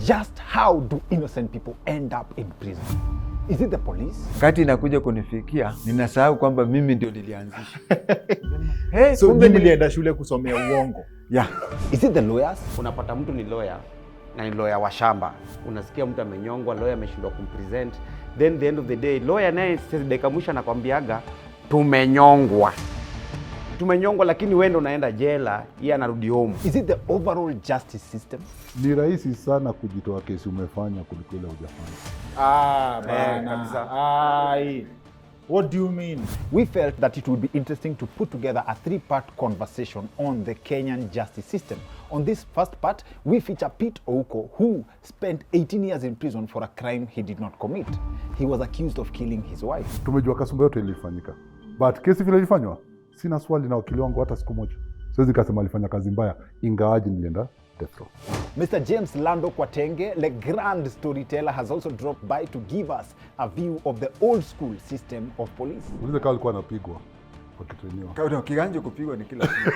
Just how do innocent people end up in prison? Is it the police? Kati inakuja kunifikia, ninasahau kwamba mimi ndio nilianzisha. Hey, so mimi nilienda shule kusomea uongo. Yeah. Is it the lawyers? Unapata mtu ni lawyer na ni lawyer wa shamba. Unasikia mtu amenyongwa, lawyer ameshindwa kumpresent. Then the end of the day, lawyer naye dakika mwisho anakwambiaga tumenyongwa. Tumenyongwa lakini wewe ndo unaenda jela, yeye anarudi home. Is it the overall justice system? Ni rahisi sana kujitoa kesi umefanya kuliko ile hujafanya. Bana. What do you mean? We felt that it would be interesting to put together a three-part conversation on the Kenyan justice system. On this first part, we feature Pete Ouko, who spent 18 years in prison for a crime he did not commit. He was accused of killing his wife. Tumejua kasumba yote ilifanyika. But kesi vile ilifanywa, sina swali na wakili wangu hata siku moja. Siwezi kasema alifanya kazi mbaya, ingawaji nilienda death row. Mr. James Lando Khwatenge, the grand storyteller, has also dropped by to give us a view of the old school system of police. Ulize kama alikuwa anapigwa wakitrainiwa. Kauna kiganja kupigwa ni kila siku.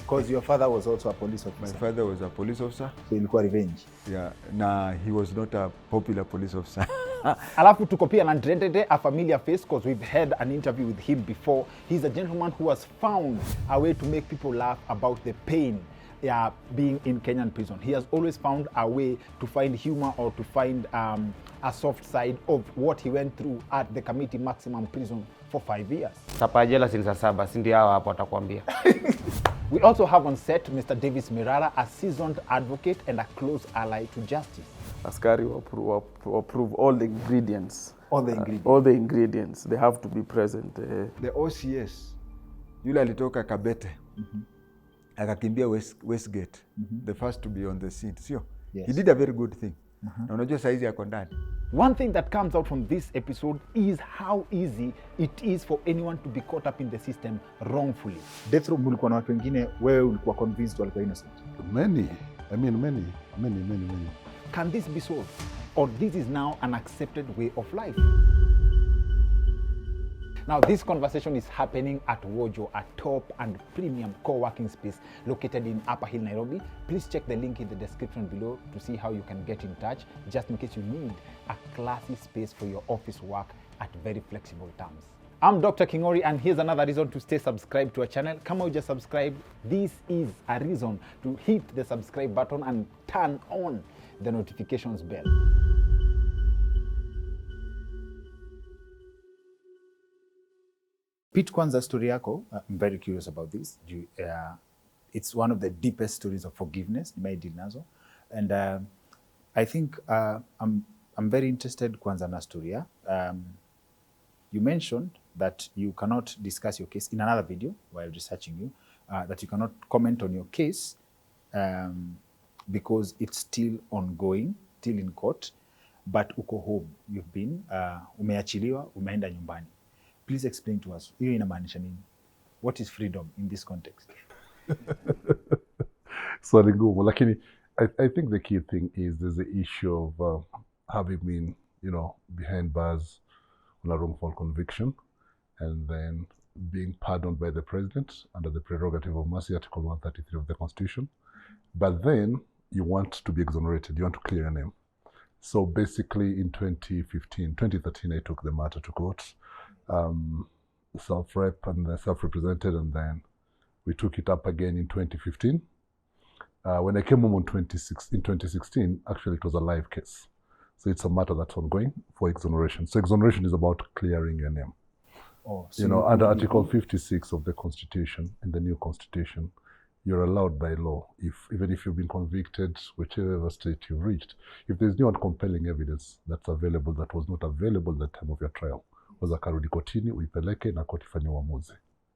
Because your father was also a police officer. My father was a police officer. So ilikuwa revenge. Yeah, na he was not a popular police officer. Alafu tuko pia na Ndrendende, a familiar face because we've had an interview with him before. He's a gentleman who has found a way to make people laugh about the pain being in Kenyan prison. He has always found a way to find humor or to find a soft side of what he went through at the Kamiti maximum prison for 5 years. Sapa jela si 7, si ndio hao hapo atakwambia. We also have on set Mr. Davis Mirara, a seasoned advocate and a close ally to justice. Askari will approve all the ingredients. All the ingredients. All the ingredients. They have to be present. The OCS, yule alitoka Kabete. Akakimbia Westgate, the first to be on the scene. Sio? Yes. He did a very good thing. Na unajua saizi yako ndani. One thing that comes out from this episode is how easy it is for anyone to be caught up in the system wrongfully. Death row mulikuwa na watu wengine, wewe ulikuwa convinced walikuwa innocent. Many. Can this be solved? Or this is now an accepted way of life? Now, this conversation is happening at Wojo, a top and premium co-working space located in Upper Hill, Nairobi. Please check the link in the description below to see how you can get in touch, just in case you need a classy space for your office work at very flexible terms. I'm Dr. Kingori, and here's another reason to stay subscribed to our channel. Come on, just subscribe. This is a reason to hit the subscribe button and turn on the notifications bell. Pete, kwanza story yako, I'm very curious about this. It's one of the deepest stories of forgiveness nimeidili nazo, and I think I'm very interested kwanza na story ya. You mentioned that you cannot discuss your case in another video while researching you, that you cannot comment on your case because it's still ongoing, still in court, but uko home. You've been umeachiliwa, umeenda nyumbani. Please explain to us, hiyo inamaanisha nini? What is freedom in this context? Swali ngumu, lakini I think the key thing is there's the issue of having been, behind bars on a wrongful conviction and then being pardoned by the president under the prerogative of mercy, Article 133 of the Constitution. But then you want to be exonerated, you want to clear your name. So basically in 2013, I took the matter to court. Self-rep and then self-represented, and then we took it up again in 2015. When I came home in 2016, actually it was a live case. So it's a matter that's ongoing for exoneration. So exoneration is about clearing your name. Oh, so under Article 56 of the Constitution, in the new Constitution, you're allowed by law, even if you've been convicted, whichever state you've reached, if there's new and compelling evidence that's available that was not available at the time of your trial, waza karudi kotini, uipeleke na koti fanye uamuzi.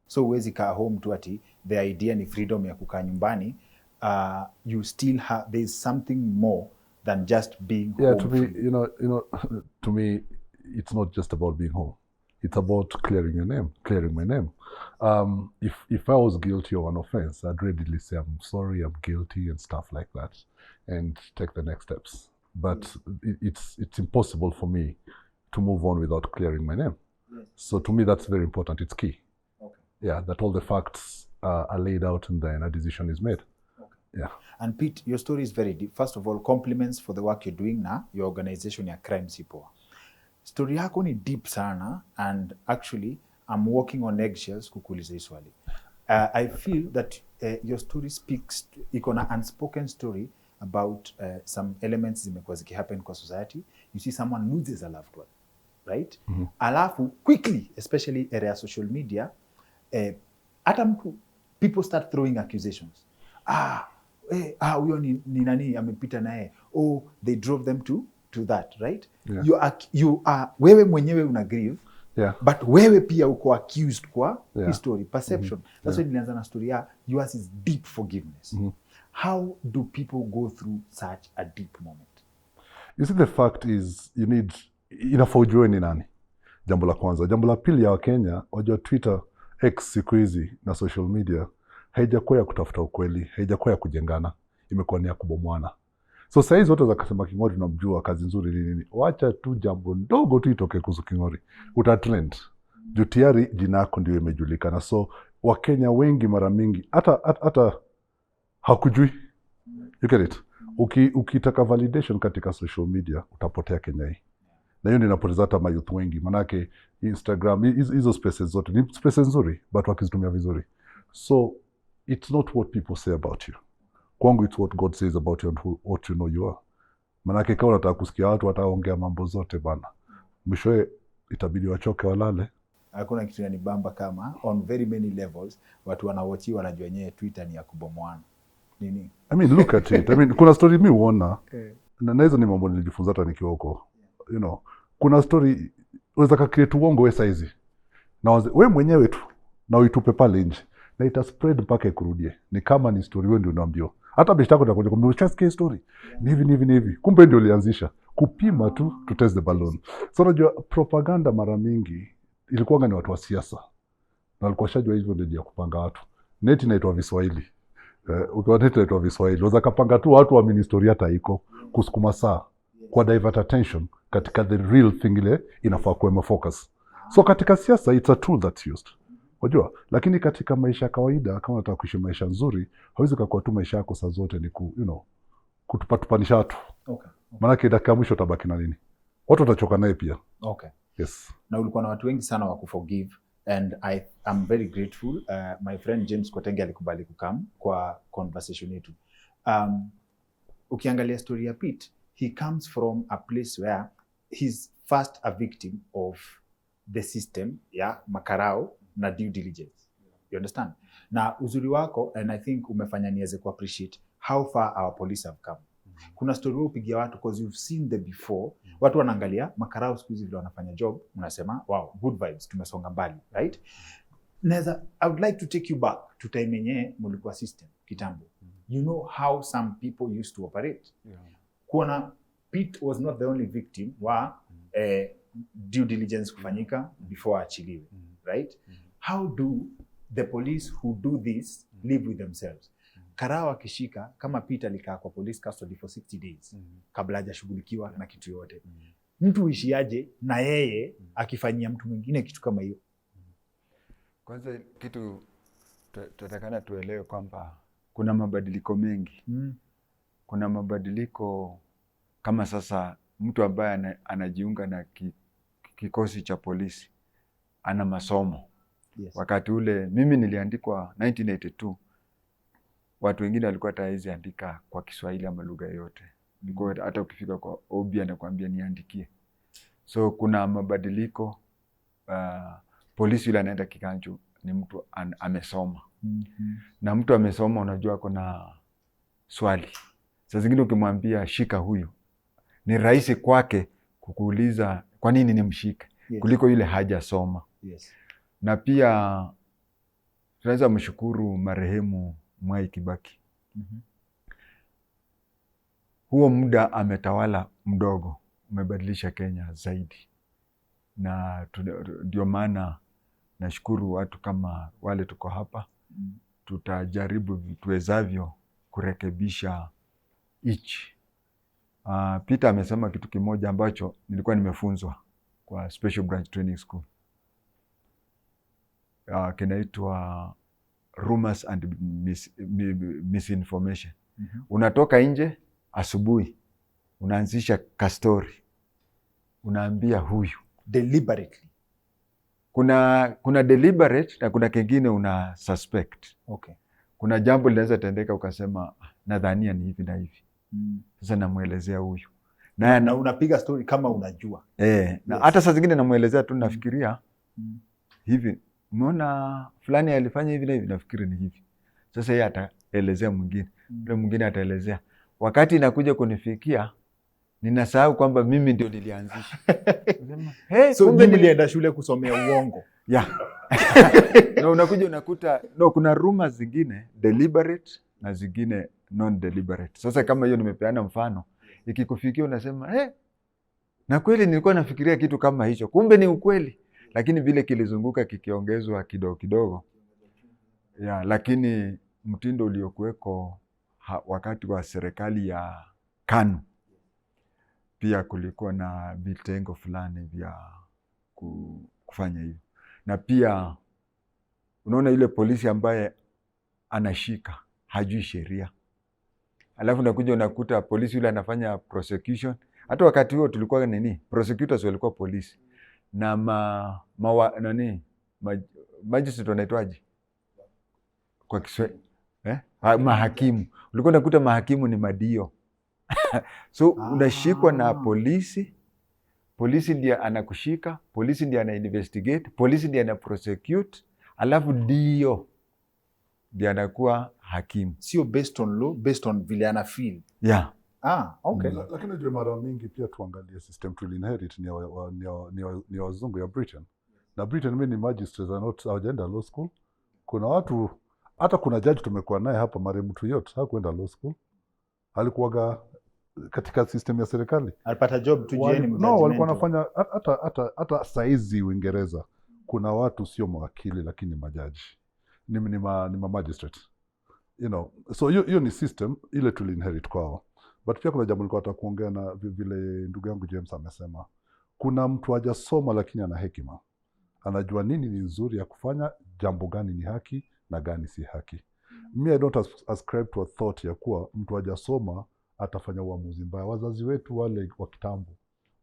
So huwezi kaa home tu ati the idea ni freedom ya kukaa nyumbani. You still have, there's something more than just being home. To me, to me, it's not just about being home. It's about clearing your name, clearing my name. If I was guilty of an offense, I'd readily say, I'm sorry, I'm guilty and stuff like that, and take the next steps. But it's impossible for me to move on without clearing my name. Yes. So to me, that's very important. It's key. Okay. Yeah, that all the facts are laid out and then a decision is made. Okay. Yeah. And Pete, your story is very deep. First of all, compliments for the work you're doing na your organization ya Crime Si Poa. Story yako ni deep sana, and actually I'm walking on eggshells kukuuliza hii swali. I feel that your story speaks, iko na unspoken story about some elements zimekuwa zikihappen kwa society. You see someone loses a loved one, right? Alafu quickly, especially area social media, hata mtu, people start throwing accusations. Huyo ni nani amepita naye, they drove them to that, right? Yeah. You are wewe mwenyewe una grieve, but wewe pia uko accused kwa history perception. That's why nilianza na story ya yours is deep forgiveness. How do people go through such a deep moment? You see, the fact is inafaa ujue ni nani. Jambo la kwanza. Jambo la pili ya Wakenya, wajua Twitter, X siku hizi na social media haijakuwa ya kutafuta ukweli, haijakuwa ya kujengana, imekuwa ni ya kubomwana. So saizi watu wakasema King'ori tunamjua, kazi nzuri nini. Wacha tu jambo ndogo tu itoke kuhusu King'ori, utatrend. Juu tayari jina yako ndio imejulikana. So Wakenya wengi mara mingi hata hakujui. You get it? Ukitaka validation katika social media utapotea Kenya hii. Na hiyo ninapoteza hata mayouth wengi, manake Instagram hizo spaces zote ni spaces nzuri but wakizitumia vizuri. So it's not what people say about you. Kwangu it's what God says about you and what you know you are. Manake kama unataka kusikia watu wataongea mambo zote bana, mwishowe itabidi wachoke walale. Hakuna kitu yanibamba kama on very many levels watu wanawachi wanajua nyewe Twitter ni ya kubomoana. Nini? I mean, look at it. I mean, kuna story mimi huona na hizo ni mambo nilijifunza hata nikiwa huko. You know, kuna story unaweza create uongo wewe saizi. Na wewe mwenyewe tu na uitupe pale nje. Na ita spread mpaka ikurudie. Ni kama ni story wewe ndio unaambia. Hata bishi yako itakuja kumwambia chasikia story. Ni hivi. Kumbe ndio ulianzisha. Kupima tu to test the balloon. So unajua propaganda mara mingi ilikuwa ni watu wa siasa. Na walikuwa shajua hivyo ndio ya kupanga watu. Neti inaitwa Viswahili. Ukiwa neti inaitwa Viswahili. Unaweza kapanga tu watu wa ministry hata iko kusukuma saa kwa divert attention katika the real thing ile inafaa kuwa focus. So katika siasa it's a tool that's used. Unajua, lakini katika maisha kawaida kama unataka kuishi maisha nzuri, hauwezi kuwa tu maisha yako saa zote ni kutupatupanisha watu. Okay. Maana dakika mwisho utabaki na nini? Watu watachoka naye pia. Okay. Yes. Na ulikuwa na watu wengi sana wa kuforgive, and I'm very grateful. My friend James Khwatenge alikubali kukam kwa conversation yetu. Ukiangalia story ya Pete, he comes from a place where he's first a victim of the system ya makarao na due diligence. You understand? Na uzuri wako, and I think umefanya niweze ku appreciate how far our police have come. Kuna story upigia watu because you've seen the before. Watu wanaangalia makarao siku hizi vile wanafanya job, unasema wow, good vibes, tumesonga mbali, right? I would like to take you back to time yenye mulikuwa system kitambo. You know how some people used to operate. Kuona Pete was not the only victim wa due diligence kufanyika before achiliwe, right? How do the police who do this live with themselves? Karao akishika kama Pete alikaa kwa police custody for 60 days kabla hajashughulikiwa na kitu yote. Mtu uishiaje na yeye akifanyia mtu mwingine kitu kama hiyo? Kwanza kitu tutakana tuelewe kwamba kuna mabadiliko mengi. Kuna mabadiliko kama sasa mtu ambaye anajiunga na kikosi cha polisi ana masomo. Yes. Wakati ule mimi niliandikwa 1982, watu wengine walikuwa hawezi andika kwa Kiswahili ama lugha yote. Nilikuwa hata ukifika kwa OB anakuambia niandikie. So kuna mabadiliko. Polisi yule anaenda kikanju ni mtu amesoma. Na mtu amesoma unajua kuna swali. Saa zingine ukimwambia shika huyu, ni rahisi kwake kukuuliza kwa nini nimshike, kuliko yule hajasoma. Yes. Na pia tunaweza mshukuru marehemu Mwai Kibaki. Huo muda ametawala mdogo, umebadilisha Kenya zaidi. Na ndio maana nashukuru watu kama wale tuko hapa. Tutajaribu tuwezavyo kurekebisha ichi. Peter amesema kitu kimoja ambacho nilikuwa nimefunzwa kwa Special Branch Training School. Kinaitwa rumors and misinformation. Unatoka nje asubuhi, unaanzisha kastori, unaambia huyu Deliberately. Kuna deliberate na kuna kengine una suspect. Okay. Kuna jambo linaweza tendeka ukasema nadhania ni hivi na hivi. Sasa namuelezea huyu. Na unapiga story kama unajua. Na hata saa zingine namuelezea tu nafikiria hivi. Umeona fulani alifanya hivi na hivi, nafikiri ni hivi. Sasa yeye ataelezea mwingine. Yule mwingine ataelezea. Wakati inakuja kunifikia, ninasahau kwamba mimi ndio nilianzisha. So kumbe nilienda shule kusomea uongo. No, unakuja unakuta kuna rumors zingine deliberate na zingine non deliberate. Sasa kama hiyo nimepeana mfano, ikikufikia unasema na kweli nilikuwa nafikiria kitu kama hicho, kumbe ni ukweli, lakini vile kilizunguka kikiongezwa kidogo kidogo. Lakini mtindo uliokuweko wakati wa serikali ya KANU pia kulikuwa na vitengo fulani vya kufanya hivyo. Na pia unaona yule polisi ambaye anashika hajui sheria. Alafu nakuja unakuta polisi yule anafanya prosecution. Hata wakati huo tulikuwa prosecutors walikuwa polisi. Na magistrate wanaitwaje kwa Kiswahili? Mahakimu. Ulikuwa unakuta mahakimu ni madio. So unashikwa na polisi. Polisi ndiye anakushika, polisi ndiye ana investigate, polisi ndiye ana prosecute, alafu ndiye anakuwa hakimu. Sio based on law, based on vile ana feel. Okay. Lakini ndio mara mingi pia tuangalie system to inherit ni wazungu ya Britain. Na Britain mimi ni magistrates hawajaenda law school. Kuna watu, hata kuna judge tumekuwa naye hapa marehemu Tuyot, hakuenda law school. Alikuwaga katika system ya serikali. Alipata job tu jieni mjudgment. No, walikuwa wanafanya hata saizi Uingereza. Kuna watu sio mawakili lakini majaji. Ni magistrate. So hiyo ni system ile tuli inherit kwao. But pia kuna jambo nilikuwa nataka kuongea na vile ndugu yangu James amesema. Kuna mtu hajasoma lakini ana hekima. Anajua nini ni nzuri ya kufanya, jambo gani ni haki na gani si haki. I don't ascribe to a thought ya kuwa mtu hajasoma atafanya uamuzi mbaya. Wazazi wetu wale wa kitambo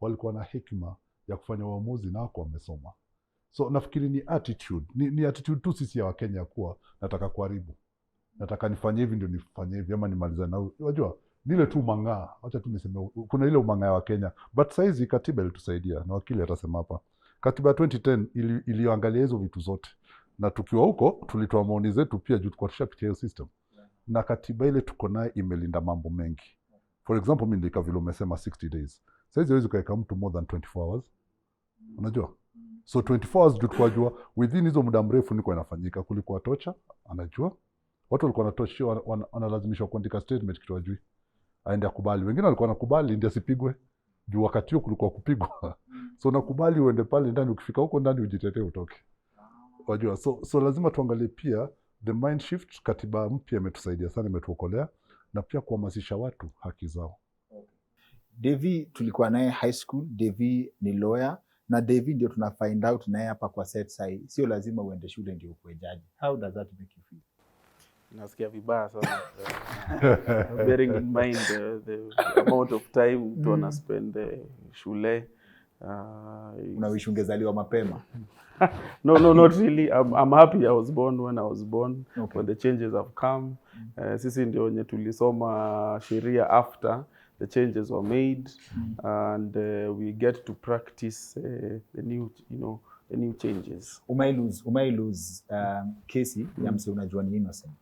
walikuwa na hekima ya kufanya uamuzi na wako wamesoma. So nafikiri ni attitude. Ni attitude tu sisi ya Wakenya kuwa nataka kuharibu. Nataka nifanye hivi ndio nifanye hivi ama nimalizane na unajua nile tu mang'aa. Acha tu niseme kuna ile umang'aa wa Kenya. But saizi katiba ilitusaidia na wakili atasema hapa. Katiba 2010 iliangalia hizo vitu zote. Na tukiwa huko tulitoa maoni zetu pia juu tulikuwa tushapitia hiyo system. Na katiba ile tuko nayo imelinda mambo mengi. For example, mimi ndika vile umesema 60 days. Saizi huwezi kuweka mtu more than 24 hours. Unajua? So 24 hours ndio tukajua within hizo muda mrefu niko inafanyika, kulikuwa tocha, anajua. Watu walikuwa wanatoshiwa wanalazimishwa kuandika statement kitu ajui. Aende akubali. Wengine walikuwa wanakubali ndio asipigwe. Juu wakati huo kulikuwa kupigwa. So nakubali uende pale ndani, ukifika huko ndani ujitetee utoke. Unajua? So lazima tuangalie pia the mind shift. Katiba mpya imetusaidia sana, imetuokolea na pia kuhamasisha watu haki zao. Devi tulikuwa naye high school. Devi ni lawyer na Devi ndio tuna find out naye hapa kwa set sai. Sio lazima uende shule ndio ukue jaji. How does that make you feel? Nasikia vibaya sana. Bearing in mind the amount of time to spend shule. Unawish ungezaliwa mapema. No, not really. I'm happy I was born when I was born. Okay. When the changes have come. Sisi ndio wenye tulisoma sheria after the changes were made. And we get to practice the new changes. Umai lose kesi ya mse unajua ni innocent.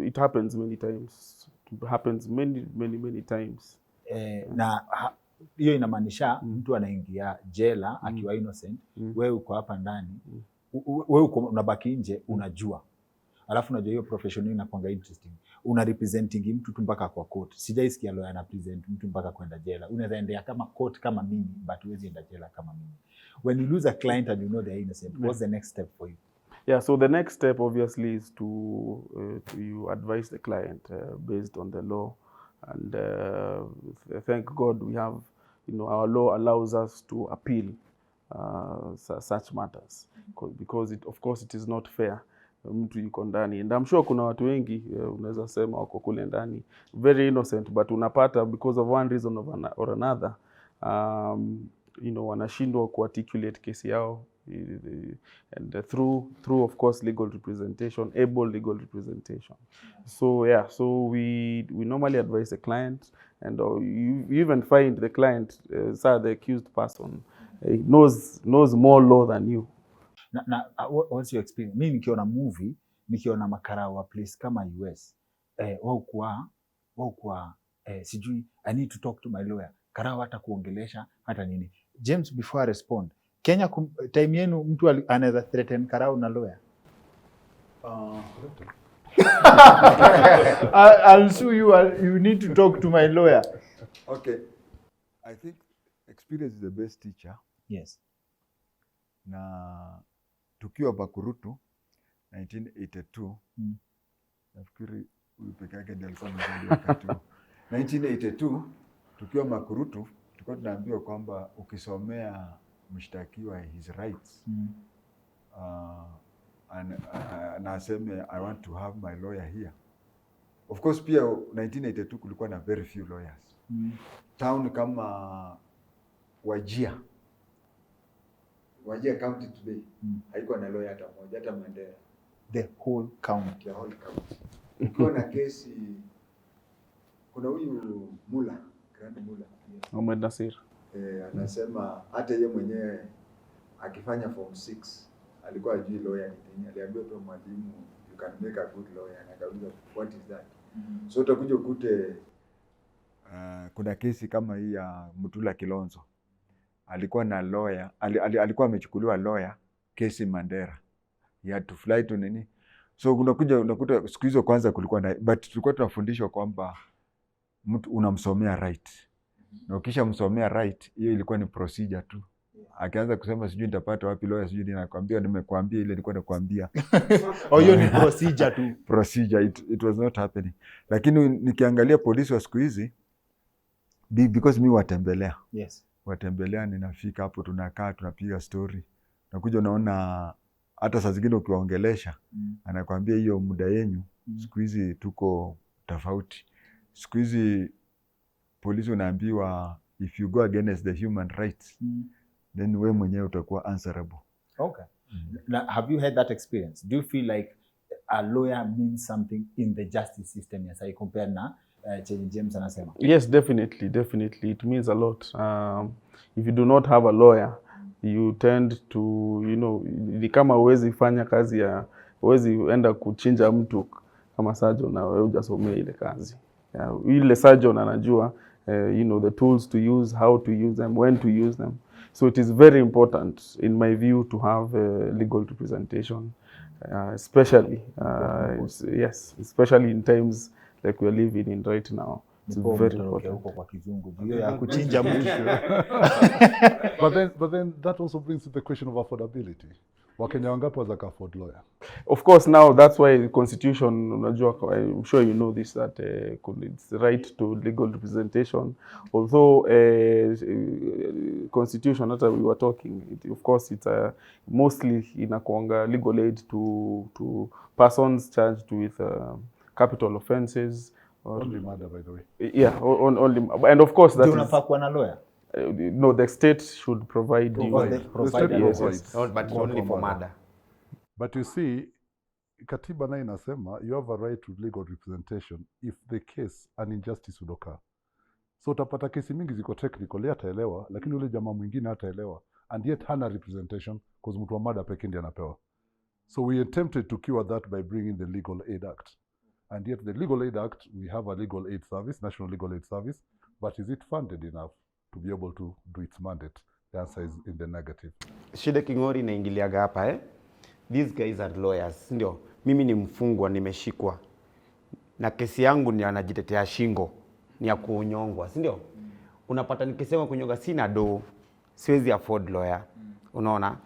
It happens many times. It happens many times. Na hiyo inamaanisha mtu anaingia jela akiwa innocent, wewe uko hapa ndani, wewe uko unabaki nje unajua. Alafu unajua hiyo profession inakuanga interesting. Una representing mtu tu mpaka kwa court. Sijaisikia lawyer ana present mtu mpaka kwenda jela. Unaweza endea kama court kama mimi, but huwezi enda jela kama mimi. When you lose a client and you know they are innocent, what's the next step for you? Yeah, so the next step obviously is to you advise the client based on the law, and thank God we have, our law allows us to appeal such matters, because of course it is not fair mtu yuko ndani. And I'm sure kuna watu wengi unaweza sema wako kule ndani very innocent, but unapata because of one reason or another wanashindwa kuarticulate kesi yao, and through of course legal representation, able legal representation. So yeah, so we normally advise the client, and you even find the client, the accused person, knows more law than you. What's your experience? Mimi nikiona movie, nikiona makarao wa place kama US, wao kwa sijui I need to talk to my lawyer. Karao hata kuongelesha hata nini. James, before I respond, Kenya time yenu mtu anaweza threaten karao na lawyer? I'll sue you, you need to talk to my lawyer. Okay. I think experience is the best teacher. Yes. Na tukiwa Bakurutu 1982, nafikiri huyu peke yake ndiye alikuwa mzali wakati huo. 1982 tukiwa Bakurutu tulikuwa tunaambiwa kwamba ukisomea mshtakiwa his rights, na aseme I want to have my lawyer here. Of course pia 1982 kulikuwa na very few lawyers. Town kama Wajir County today haikuwa na lawyer hata mmoja, hata Mandera. The whole county. Ukiwa na kesi, kuna huyu Grand Mula. Ahmed Nasir. Anasema hata yeye mwenyewe akifanya form 6 alikuwa ajui lawyer ni nini. Aliambiwa tu mwalimu, you can make a good lawyer, na akauliza what is that? So utakuja ukute kuna kesi kama hii ya Mutula Kilonzo. Alikuwa na lawyer, alikuwa amechukuliwa lawyer kesi Mandera. He had to fly to nini. So unakuta siku hizo kwanza kulikuwa na, but tulikuwa tunafundishwa kwamba mtu unamsomea right. Na ukisha msomea right, hiyo ilikuwa ni procedure tu. Akianza kusema sijui nitapata wapi lawyer, sijui ninakwambia, nimekuambia ile nilikuwa nakwambia. Hiyo ni procedure tu. Procedure, it was not happening. Lakini nikiangalia polisi wa siku hizi, because mimi watembelea. Yes. Watembelea, ninafika hapo, tunakaa, tunapiga story. Nakuja unaona hata saa zingine ukiwaongelesha, anakuambia hiyo muda yenu, siku hizi tuko tofauti. Siku hizi polisi unaambiwa if you go against the human rights, then wewe mwenyewe utakuwa answerable. Okay. Now, have you had that experience? Do you feel like a lawyer means something in the justice system as I compare na James anasema? Yes, definitely. It means a lot. If you do not have a lawyer, you tend to, ni kama huwezi fanya kazi ya, huwezi enda kuchinja mtu kama surgeon na wewe hujasomea ile kazi. Ile surgeon anajua, the tools to use, how to use them, when to use them. So it is very important, in my view, to have legal representation, especially, especially in times like we are living in right now. It's very important. But then that also brings to the question of affordability. Wakenya wangapi waweza afford lawyer? Of course, now that's why the constitution, unajua, I'm sure you know this, that it's the right to legal representation. Although constitution, that we were talking, of course, it's mostly inakuanga legal aid to persons charged with capital offenses. Only murder, by the way. Yeah, only, and of course that is. Unafaa kuwa na lawyer? No, the state should provide you. The state provides. No, but it's only for murder. But you see, Katiba nayo inasema you have a right to legal representation if the case an injustice would occur. So utapata kesi mingi ziko technical, hataelewa, lakini yule jamaa mwingine hataelewa, and yet hana representation because mtu wa mada pekee ndiye anapewa. So we attempted to cure that by bringing the Legal Aid Act. And yet the Legal Aid Act, we have a legal aid service, National Legal Aid Service, but is it funded enough to be able to do its mandate? The answer is in the negative. Shida King'ori inaingiliaga hapa These guys are lawyers, ndio. Mimi ni mfungwa, nimeshikwa. Na kesi yangu ni anajitetea shingo, ni ya kunyongwa, si ndio? Unapata nikisema kunyonga sina do, siwezi afford lawyer. Unaona?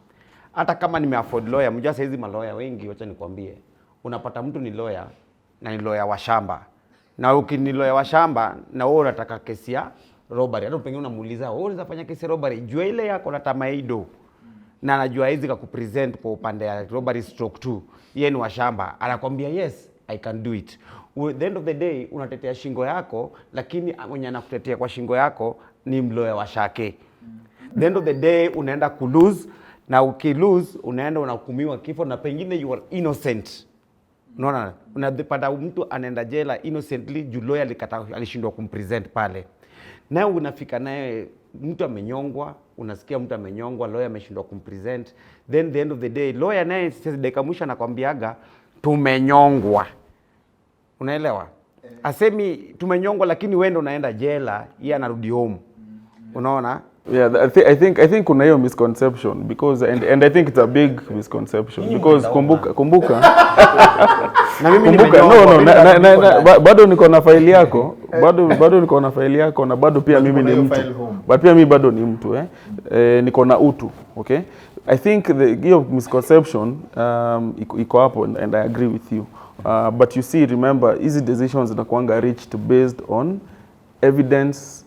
Hata kama nime afford lawyer, mjua saizi malawyer wengi, wacha nikwambie. Unapata mtu ni lawyer na ni lawyer wa shamba. Na ukini lawyer wa shamba na wewe unataka kesi ya robbery. Hata pengine unamuuliza, wewe unaweza fanya kesi robbery? Jua ile yako na tamaido. na anajua hizi kupresent kwa upande ya robbery stroke 2, yeye ni wa shamba, anakwambia yes I can do it. At the end of the day unatetea shingo yako, lakini mwenye anakutetea kwa shingo yako ni mloya wa shake. The end of the day unaenda kulose, na ukilose unaenda unahukumiwa kifo, na pengine you are innocent. Unaona, unapata mtu anaenda jela innocently juu lawyer alishindwa kumpresent pale. Na unafika naye mtu amenyongwa, unasikia mtu amenyongwa, lawyer ameshindwa kumpresent, then the end of the day lawyer naye dakika mwisho anakwambiaga tumenyongwa. Unaelewa? Asemi tumenyongwa, lakini wewe ndo unaenda jela, yeye anarudi home. Unaona? Yeah, I think kuna hiyo misconception because and I think it's a big misconception because kumbuka na mimi no bado niko na file yako, bado niko na file yako, na bado pia mimi ni mtu, but pia mimi bado ni mtu niko na utu. Okay, I think hiyo misconception iko hapo, and I agree with you, but you see, remember hizi decisions zinakuanga reached based on evidence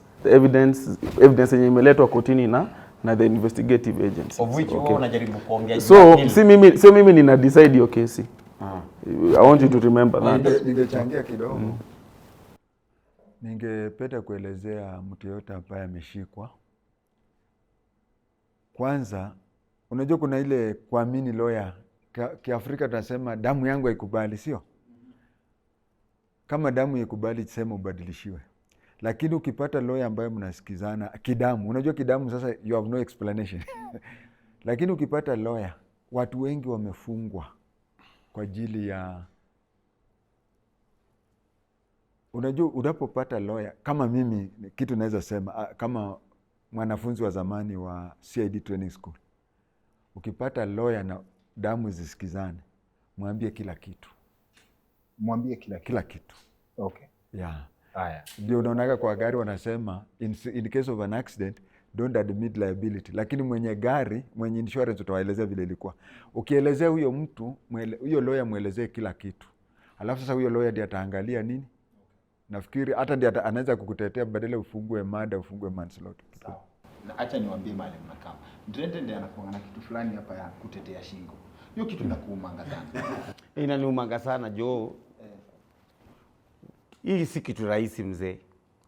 yenye imeletwa kotini na the investigative agencies, of which wewe unajaribu kuongea. So mimi nina decide hiyo kesi. I want you to remember that. Ningechangia kidogo. Ningependa kuelezea mtu yote ambaye ameshikwa. Kwanza, unajua kuna ile kuamini lawyer. Kiafrika tunasema damu yangu haikubali, sio? Kama damu haikubali tuseme ubadilishiwe. Lakini ukipata lawyer ambaye mnasikizana kidamu, unajua kidamu sasa you have no explanation. Lakini ukipata lawyer, watu wengi wamefungwa kwa ajili ya, unajua unapopata lawyer, kama mimi kitu naweza sema kama mwanafunzi wa zamani wa CID training school, ukipata lawyer na damu zisikizane, mwambie kila kitu. Mwambie kila kitu. Okay. Yeah. Haya. Ndio unaonaga kwa gari wanasema in case of an accident don't admit liability, lakini mwenye gari, mwenye insurance utawaelezea vile ilikuwa. Ukielezea huyo mtu, huyo lawyer muelezee kila kitu. Alafu sasa huyo lawyer ndiye ataangalia nini? Nafikiri hata ndiye anaweza kukutetea badala ufungue mada, ufungue manslaughter. Sawa. Na acha niwaambie mahali mnakaa. Ndrendende anakuwa na kitu fulani hapa ya kutetea shingo. Hiyo kitu inakuumanga sana. Inaniumanga sana Joe. Hii si kitu rahisi mzee.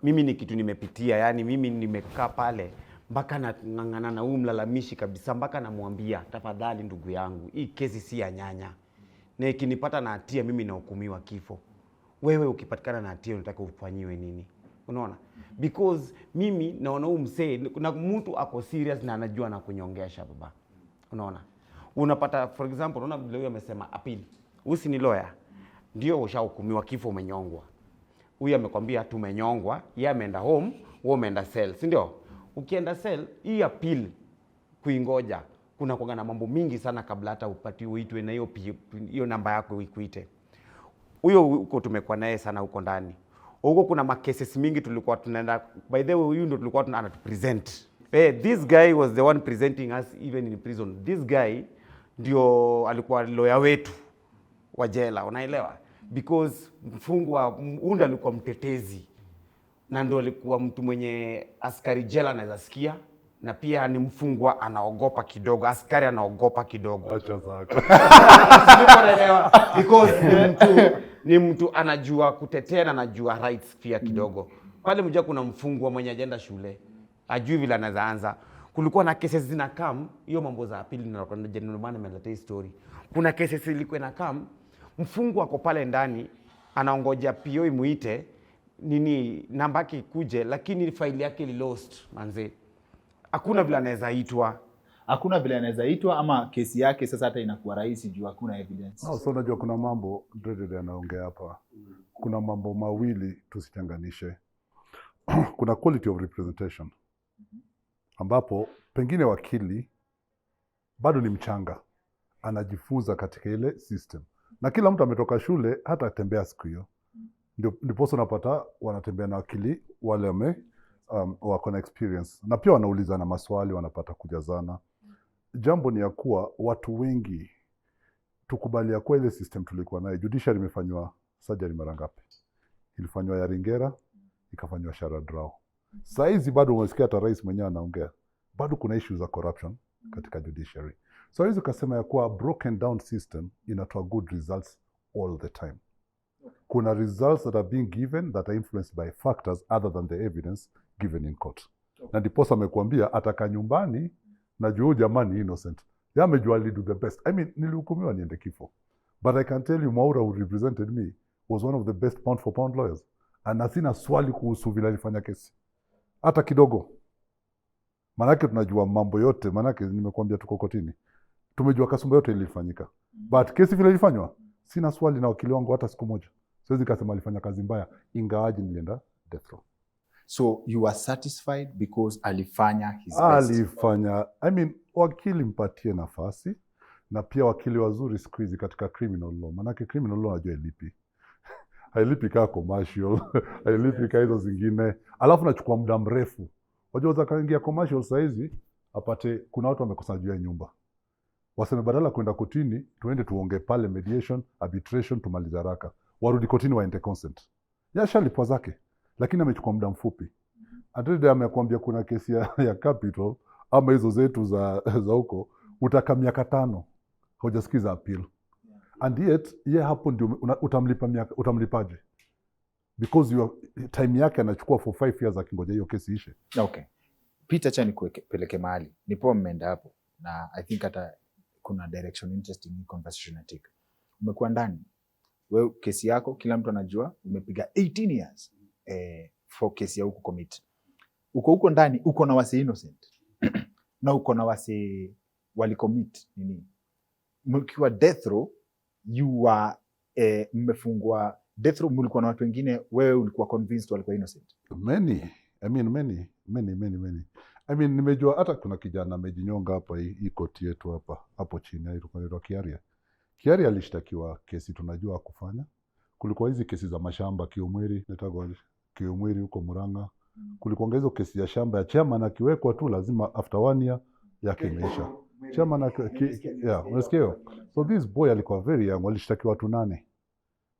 Mimi ni kitu nimepitia, yani mimi nimekaa pale mpaka nang'ang'ana na mlalamishi kabisa, mpaka namwambia tafadhali ndugu yangu, hii kesi si ya nyanya. Na ikinipata na hatia mimi nahukumiwa kifo. Wewe ukipatikana na hatia unataka ufanyiwe nini? Unaona? Because mimi naona mzee kuna mtu ako serious na anajua na kunyongesha baba. Unaona? Unapata for example, unaona vile huyo amesema appeal. Usi ni lawyer. Ndio ushahukumiwa kifo, umenyongwa. Huyu amekwambia tumenyongwa, yeye ameenda home, wewe umeenda cell, si ndio? Ukienda cell, hii appeal kuingoja, kuna kuanga na mambo mingi sana kabla hata upatiwe uitwe na hiyo namba yako ikuite. Huyo huko tumekuwa naye sana huko ndani. Huko kuna cases mingi tulikuwa tunaenda, by the way huyu ndio tulikuwa anatupresent. This guy was the one presenting us even in prison. This guy ndio alikuwa lawyer wetu wa jela, unaelewa? Because mfungwa unda alikuwa mtetezi, na ndio alikuwa mtu mwenye askari jela anaweza sikia, na pia ni mfungwa anaogopa kidogo, askari anaogopa kidogo. Acha zako. Because ni mtu anajua kutetea na anajua rights pia kidogo. Pale mjua kuna mfungwa mwenye ajenda shule, ajui vile anaweza anza. Kulikuwa na cases zinakam, hiyo mambo za appeal na ndio maana nimeleta hii story. Kuna cases ilikuwa inakam, mfungwa ako pale ndani anaongoja PO imuite nini namba yake ikuje, lakini file yake li lost manze. Hakuna vile anaweza itwa. Hakuna vile anaweza itwa, ama kesi yake sasa hata inakuwa rahisi juu hakuna evidence. So unajua kuna mambo Ndrendende anaongea hapa. Kuna mambo mawili tusichanganishe. Kuna quality of representation, ambapo pengine wakili bado ni mchanga, anajifunza katika ile system. Na kila mtu ametoka shule hata atembea siku hiyo. Ndipo unapata wanatembea na wakili wale wako na experience. Na pia wanauliza na maswali, wanapata kujazana. Jambo ni ya kuwa watu wengi tukubalia kwa ile system tulikuwa nayo. Judiciary imefanywa surgery mara ngapi? Ilifanywa ya Ringera, ikafanywa Sharadrao. Saizi bado unasikia hata rais mwenyewe anaongea. Bado kuna issues za corruption katika judiciary. So hizo kasema ya kuwa broken down system inatoa good results all the time. Kuna results that are being given that are influenced by factors other than the evidence given in court. Na ndiposa amekuambia ataka nyumbani na juu jamani innocent. Yeye amejua ali do the best. I mean, nilihukumiwa niende kifo. But I can tell you Mwaura who represented me was one of the best pound for pound lawyers. And asina swali kuhusu vile alifanya kesi. Hata kidogo. Manake tunajua mambo yote, manake nimekuambia tuko kotini. Tumejua kasumba yote ilifanyika. But kesi vile ilifanywa, sina swali na wakili wangu hata siku moja. Siwezi kasema alifanya kazi mbaya, ingawaje nilienda death row. So you are satisfied because alifanya his best? Alifanya, I mean, wakili mpatie nafasi, na pia wakili wazuri siku hizi katika criminal law. Manake criminal law najua ilipi. Hailipi kaa commercial, hailipi kaa hizo zingine. Alafu nachukua muda mrefu. Wajua za kaingia commercial saizi, apate kuna watu wamekosa juu ya nyumba. Waseme badala kwenda kotini, tuende tuonge pale mediation, arbitration, tumalize haraka. Warudi kotini waende consent. Yashalipwa zake, lakini amechukua muda mfupi. Ndrendende amekuambia kuna kesi ya capital, ama hizo zetu za huko, utaka miaka 5, hujasikiza appeal. And yet, hapo ndio utamlipaje? Because time yake anachukua for 5 years akingoja hiyo kesi ishe. Okay. Peter, acha nikupeleke mahali. Nipo mmeenda hapo. Na I think hata kuna direction interesting in conversation I take. Umekuwa ndani. Wewe kesi yako kila mtu anajua umepiga 18 years for kesi ya huko commit. Uko ndani uko na wase innocent. Na uko na wase wali commit nini? Mkiwa death row you are mmefungwa death row, mlikuwa na watu wengine, wewe ulikuwa convinced walikuwa innocent? Many. I mean, nimejua hata kuna kijana amejinyonga hapa hii koti yetu hapa hapo chini ilikuwa Kiaria. Kiaria alishtakiwa kesi tunajua kufanya. Kulikuwa hizi kesi za mashamba Kiumweri, netago Kiumweri huko Murang'a. Kulikuwa hizo kesi ya shamba ya chairman akiwekwa tu lazima after 1 year yake imeisha. Chairman unasikia? So this boy alikuwa very young, walishtakiwa watu 8.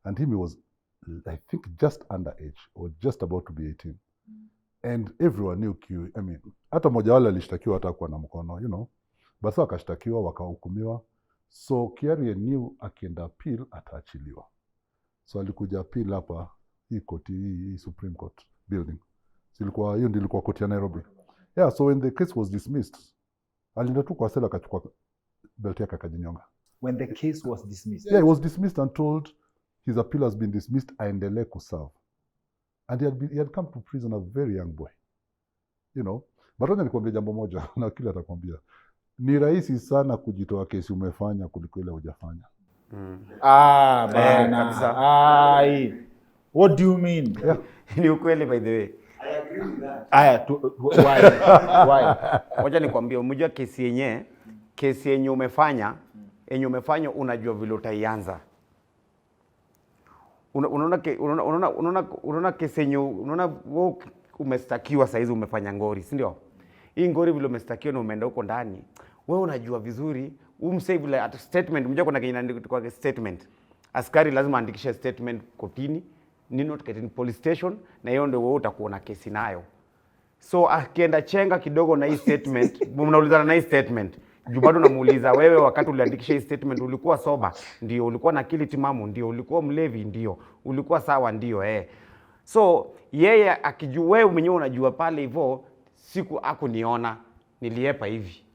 And he was I think just underage or just about to be 18. And everyone knew hata mmoja wale alishtakiwa hata kwa na mkono, Basi akashtakiwa wakahukumiwa. So Kiaria knew akienda appeal ataachiliwa. So alikuja appeal hapa hii koti hii Supreme Court building. Silikuwa hiyo ndio ilikuwa koti ya Nairobi. Yeah, so when the case was dismissed, alienda tu kwa sela akachukua belt yake akajinyonga. When the case was dismissed? Yeah, it was dismissed and told his appeal has been dismissed, aendelee kuserve. And he had come to prison a very young boy. But wacha nikwambie jambo moja, na kile atakwambia. Ni rahisi sana kujitoa kesi umefanya kuliko ile hujafanya. Bana. What do you mean? Yeah. Ni ukweli by the way. I agree with that. Why? Wacha nikwambie, umejua kesi yenye umefanya, unajua vile utaianza. Unaona kesi yenye wewe umestakiwa saizi umefanya ngori, si ndio? Hii ngori vile umestakiwa na umeenda huko ndani, wewe unajua vizuri, umsave vile at statement, mjua kuna kwa statement. Askari lazima andikishe statement kotini, ni note in police station, na hiyo ndio wewe utakuwa na kesi nayo. So akienda chenga kidogo na hii statement, mnaulizana na hii statement. Juu bado namuuliza wewe, wakati uliandikisha hii statement ulikuwa soba? Ndio. Ulikuwa na akili timamu? Ndio. Ulikuwa mlevi? Ndio. Ulikuwa sawa? Ndio. So yeye akijua wewe mwenyewe unajua pale hivyo, siku akuniona niliepa hivi.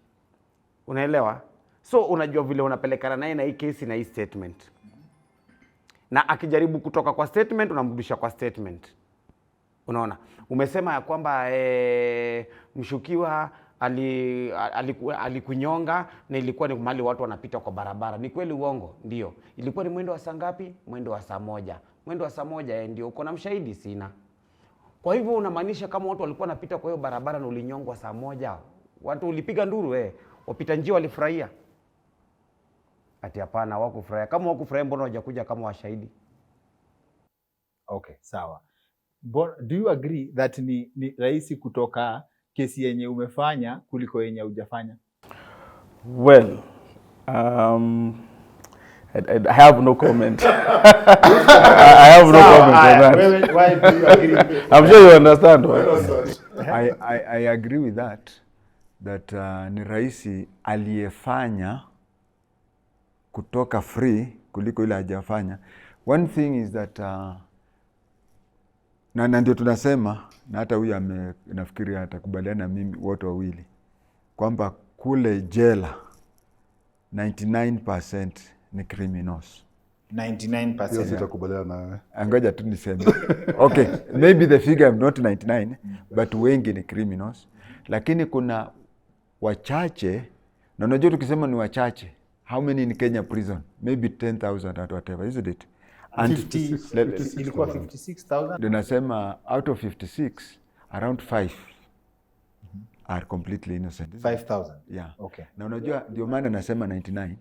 Unaelewa? So unajua vile unapelekana naye na hii kesi na hii statement. Na akijaribu kutoka kwa statement unamrudisha kwa statement. Unaona? Umesema ya kwamba mshukiwa alikunyonga na ilikuwa ni mahali watu wanapita kwa barabara. Ni kweli uongo? Ndio. Ilikuwa ni mwendo wa saa ngapi? Mwendo wa saa 1. Mwendo wa saa 1 ndio. Uko na mshahidi? Sina. Kwa hivyo unamaanisha kama watu walikuwa wanapita kwa hiyo barabara na ulinyongwa saa 1, watu ulipiga nduru wapita njia walifurahia? Ati hapana, hawakufurahia. Kama hawakufurahia mbona hawajakuja kama washahidi? Okay, sawa. Do you agree that ni rahisi kutoka kesi yenye umefanya kuliko yenye hujafanya? Well, I have no comment. I have no comment on that. Why do you agree? I'm sure you understand. I agree with that. that ni rahisi aliyefanya kutoka free kuliko ile hajafanya. One thing is that na ndio tunasema, na hata huyu nafikiri atakubaliana mimi wote wawili, kwamba kule jela 99% ni criminals. 99%. Hiyo sitakubaliana nawe. Angoja tu niseme. Okay, maybe the figure is not 99, but wengi ni criminals. Lakini kuna wachache, na unajua tukisema ni wachache, how many in Kenya prison? Maybe 10,000 or whatever, isn't it? And 50, ilikuwa 56,000. Ndio nasema out of 56, around 5 are completely innocent. 5,000. Yeah. Okay. Na unajua ndio maana nasema 99.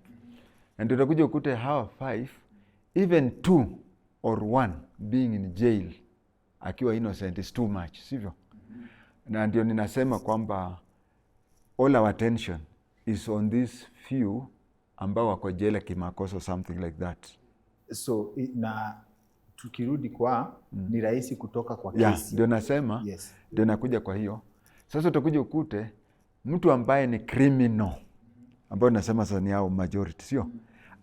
Na ndio utakuja ukute hawa 5, even 2 or 1 being in jail akiwa innocent is too much, sivyo? Na ndio ninasema kwamba all our attention is on these few ambao wako jela kimakosa, something like that. So na tukirudi kwa ni rahisi kutoka kwa Yeah, kesi. ndio nasema, Yes. ndio nakuja kwa hiyo. Sasa utakuja ukute mtu ambaye ni criminal, ambayo nasema sasa ni hao majority, sio?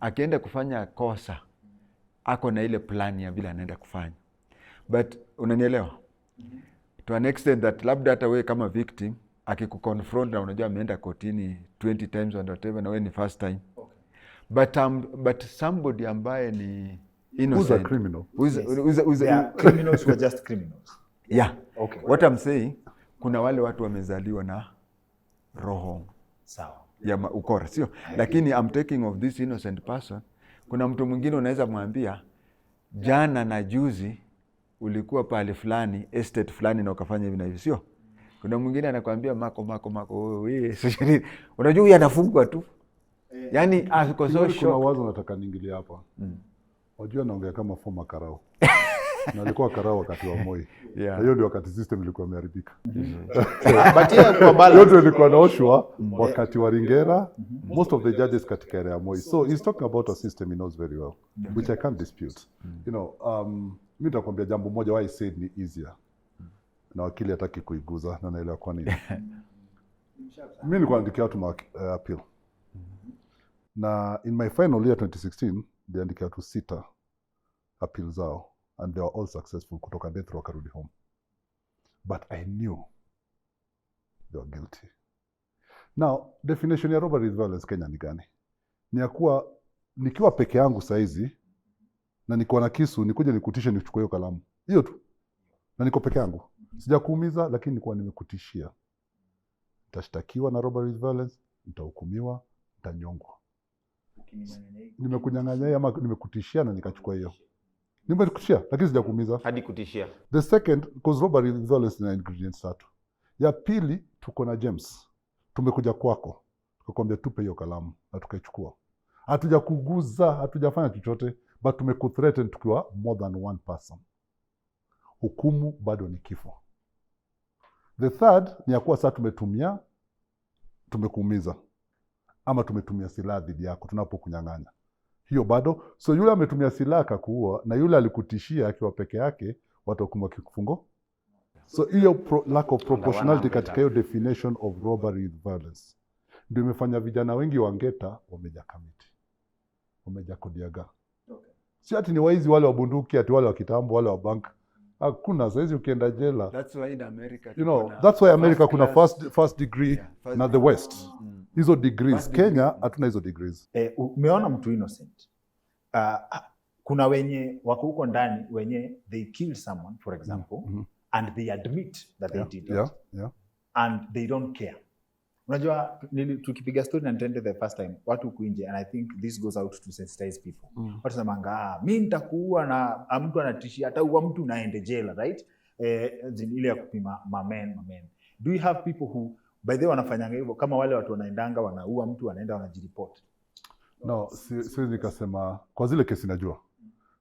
Akienda kufanya kosa, ako na ile plan ya vile anaenda kufanya. But unanielewa? To an extent that labda hata wewe kama victim akikuconfront na unajua ameenda kotini 20 times and whatever, na wewe ni first time. Okay. But somebody ambaye ni innocent. Who's a criminal? Criminals were just criminals. Yeah. Okay. What I'm saying, kuna wale watu wamezaliwa na roho Sawa. ya ukora, sio? Lakini I'm taking of this innocent person. Kuna mtu mwingine unaweza mwambia jana na juzi ulikuwa pale fulani, estate fulani, na ukafanya hivi na hivi, sio? Kuna mwingine anakuambia mako wewe. Unajua huyu anafungwa tu. Yaani ako so Kuna shocked. wazo nataka niingilie hapa. Wajua naongea kama former karao. Na alikuwa karao wakati wa Moi. Yeah. Na hiyo ndio wakati system ilikuwa imeharibika. But yeah, kwa balance. Yote ilikuwa naoshwa wakati wa Ringera, most of the judges katika area ya Moi. So he's talking about a system he knows very well, which I can't dispute. You know, mimi nitakwambia jambo moja, why I said ni easier. Na wakili hataki kuiguza, na naelewa kwa nini. Mimi nilikuwa naandikia watu appeal. Na in my final year 2016, niliandikia watu 6 appeal zao, and they were all successful kutoka death row wakarudi home. But I knew they were guilty. Now, definition ya robbery with violence Kenya ni gani? Ni ya kuwa nikiwa peke yangu saizi na niko na kisu, nikuje nikutishe nichukue hiyo kalamu. Hiyo tu. Na niko peke yangu. Sijakuumiza, lakini nilikuwa nimekutishia. Nitashtakiwa na robbery with violence, nitahukumiwa, nitanyongwa. Nimekunyang'anya ama nimekutishia na nikachukua hiyo. Nimekutishia lakini sijakuumiza. Hadi kutishia. The second, because robbery with violence na ingredients 3. Ya pili, tuko na James. Tumekuja kwako. Tukakwambia tupe hiyo kalamu na tukaichukua. Hatujakuguza, hatujafanya chochote, but tumekuthreaten tukiwa more than one person. Hukumu bado ni kifo. The third ni ya kuwa sasa tumekuumiza. Ama tumetumia silaha dhidi yako tunapokunyang'anya. Hiyo bado. So yule ametumia silaha akakuua na yule alikutishia akiwa peke yake, watahukumu kifungo. So hiyo lack of proportionality katika hiyo definition of robbery with violence ndio imefanya vijana wengi wa Ngeta wameja Kamiti, wameja Kodiaga. Okay. Si ati ni waizi wale wa bunduki, ati wale wa kitambo, wale wa bank. Hakuna. Saizi ukienda jela. That's why in America, you know, that's why America kuna first degree, yeah, na the West. Hizo degrees. Kenya hatuna hizo degrees. Umeona mtu innocent. Kuna wenye wako huko ndani wenye they killed someone, for example, and they admit that they did it. Yeah. And they don't care. Unajua tukipiga story na Ndrendende the first time, watu huku nje, and I think this goes out to sensitize people. Watu samanga, mimi nitakuua, na mtu anatishia ataua mtu naende jela, right? Ile ya kupima mamen. Do you have people who by the way wanafanyanga hivyo, kama wale watu wanaendanga wanaua mtu wanaenda wanajiripoti? No, siwezi nikasema kwa zile kesi najua.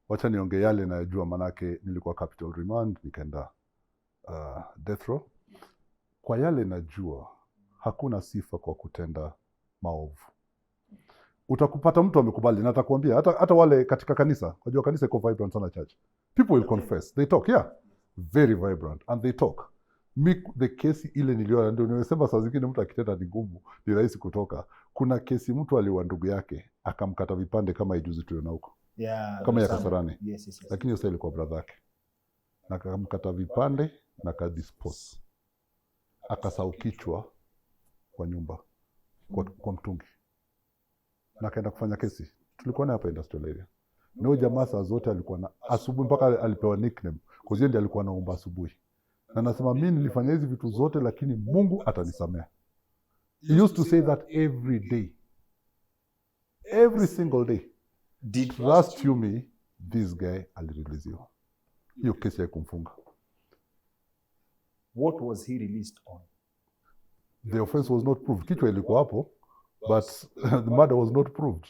Wacha niongee yale najua, manake nilikuwa capital remand, nikaenda death row. Kwa yale najua, hakuna sifa kwa kutenda maovu. Utakupata mtu amekubali na atakwambia, hata wale katika kanisa, unajua kanisa iko vibrant sana church. People will confess, they talk, yeah, very vibrant, and they talk. The kesi ile niliona, ndio nimesema saa zingine mtu akitenda ni ngumu, ni rahisi kutoka. Kuna kesi mtu aliwa ndugu yake akamkata vipande kama ijuzi tuliona huko, kama ya Kasarani. Yes. Lakini hiyo ilikuwa brother yake, na akamkata vipande na kadispose, akasau kichwa kwa nyumba kwa mtungi, na akaenda kufanya kesi. Tulikuwa na hapa industrial area. Ndio jamaa saa zote alikuwa na asubuhi mpaka alipewa nickname kwa sababu ndiye alikuwa anaomba asubuhi. Na nasema mimi nilifanya hizi vitu zote lakini Mungu atanisamea. He used to say that every day. Every single day. Trust you me, this guy alirelease you. Hiyo kesi ya kumfunga. What was he released on? The offense was not proved. Kichwa ilikuwa hapo, but the murder was not proved.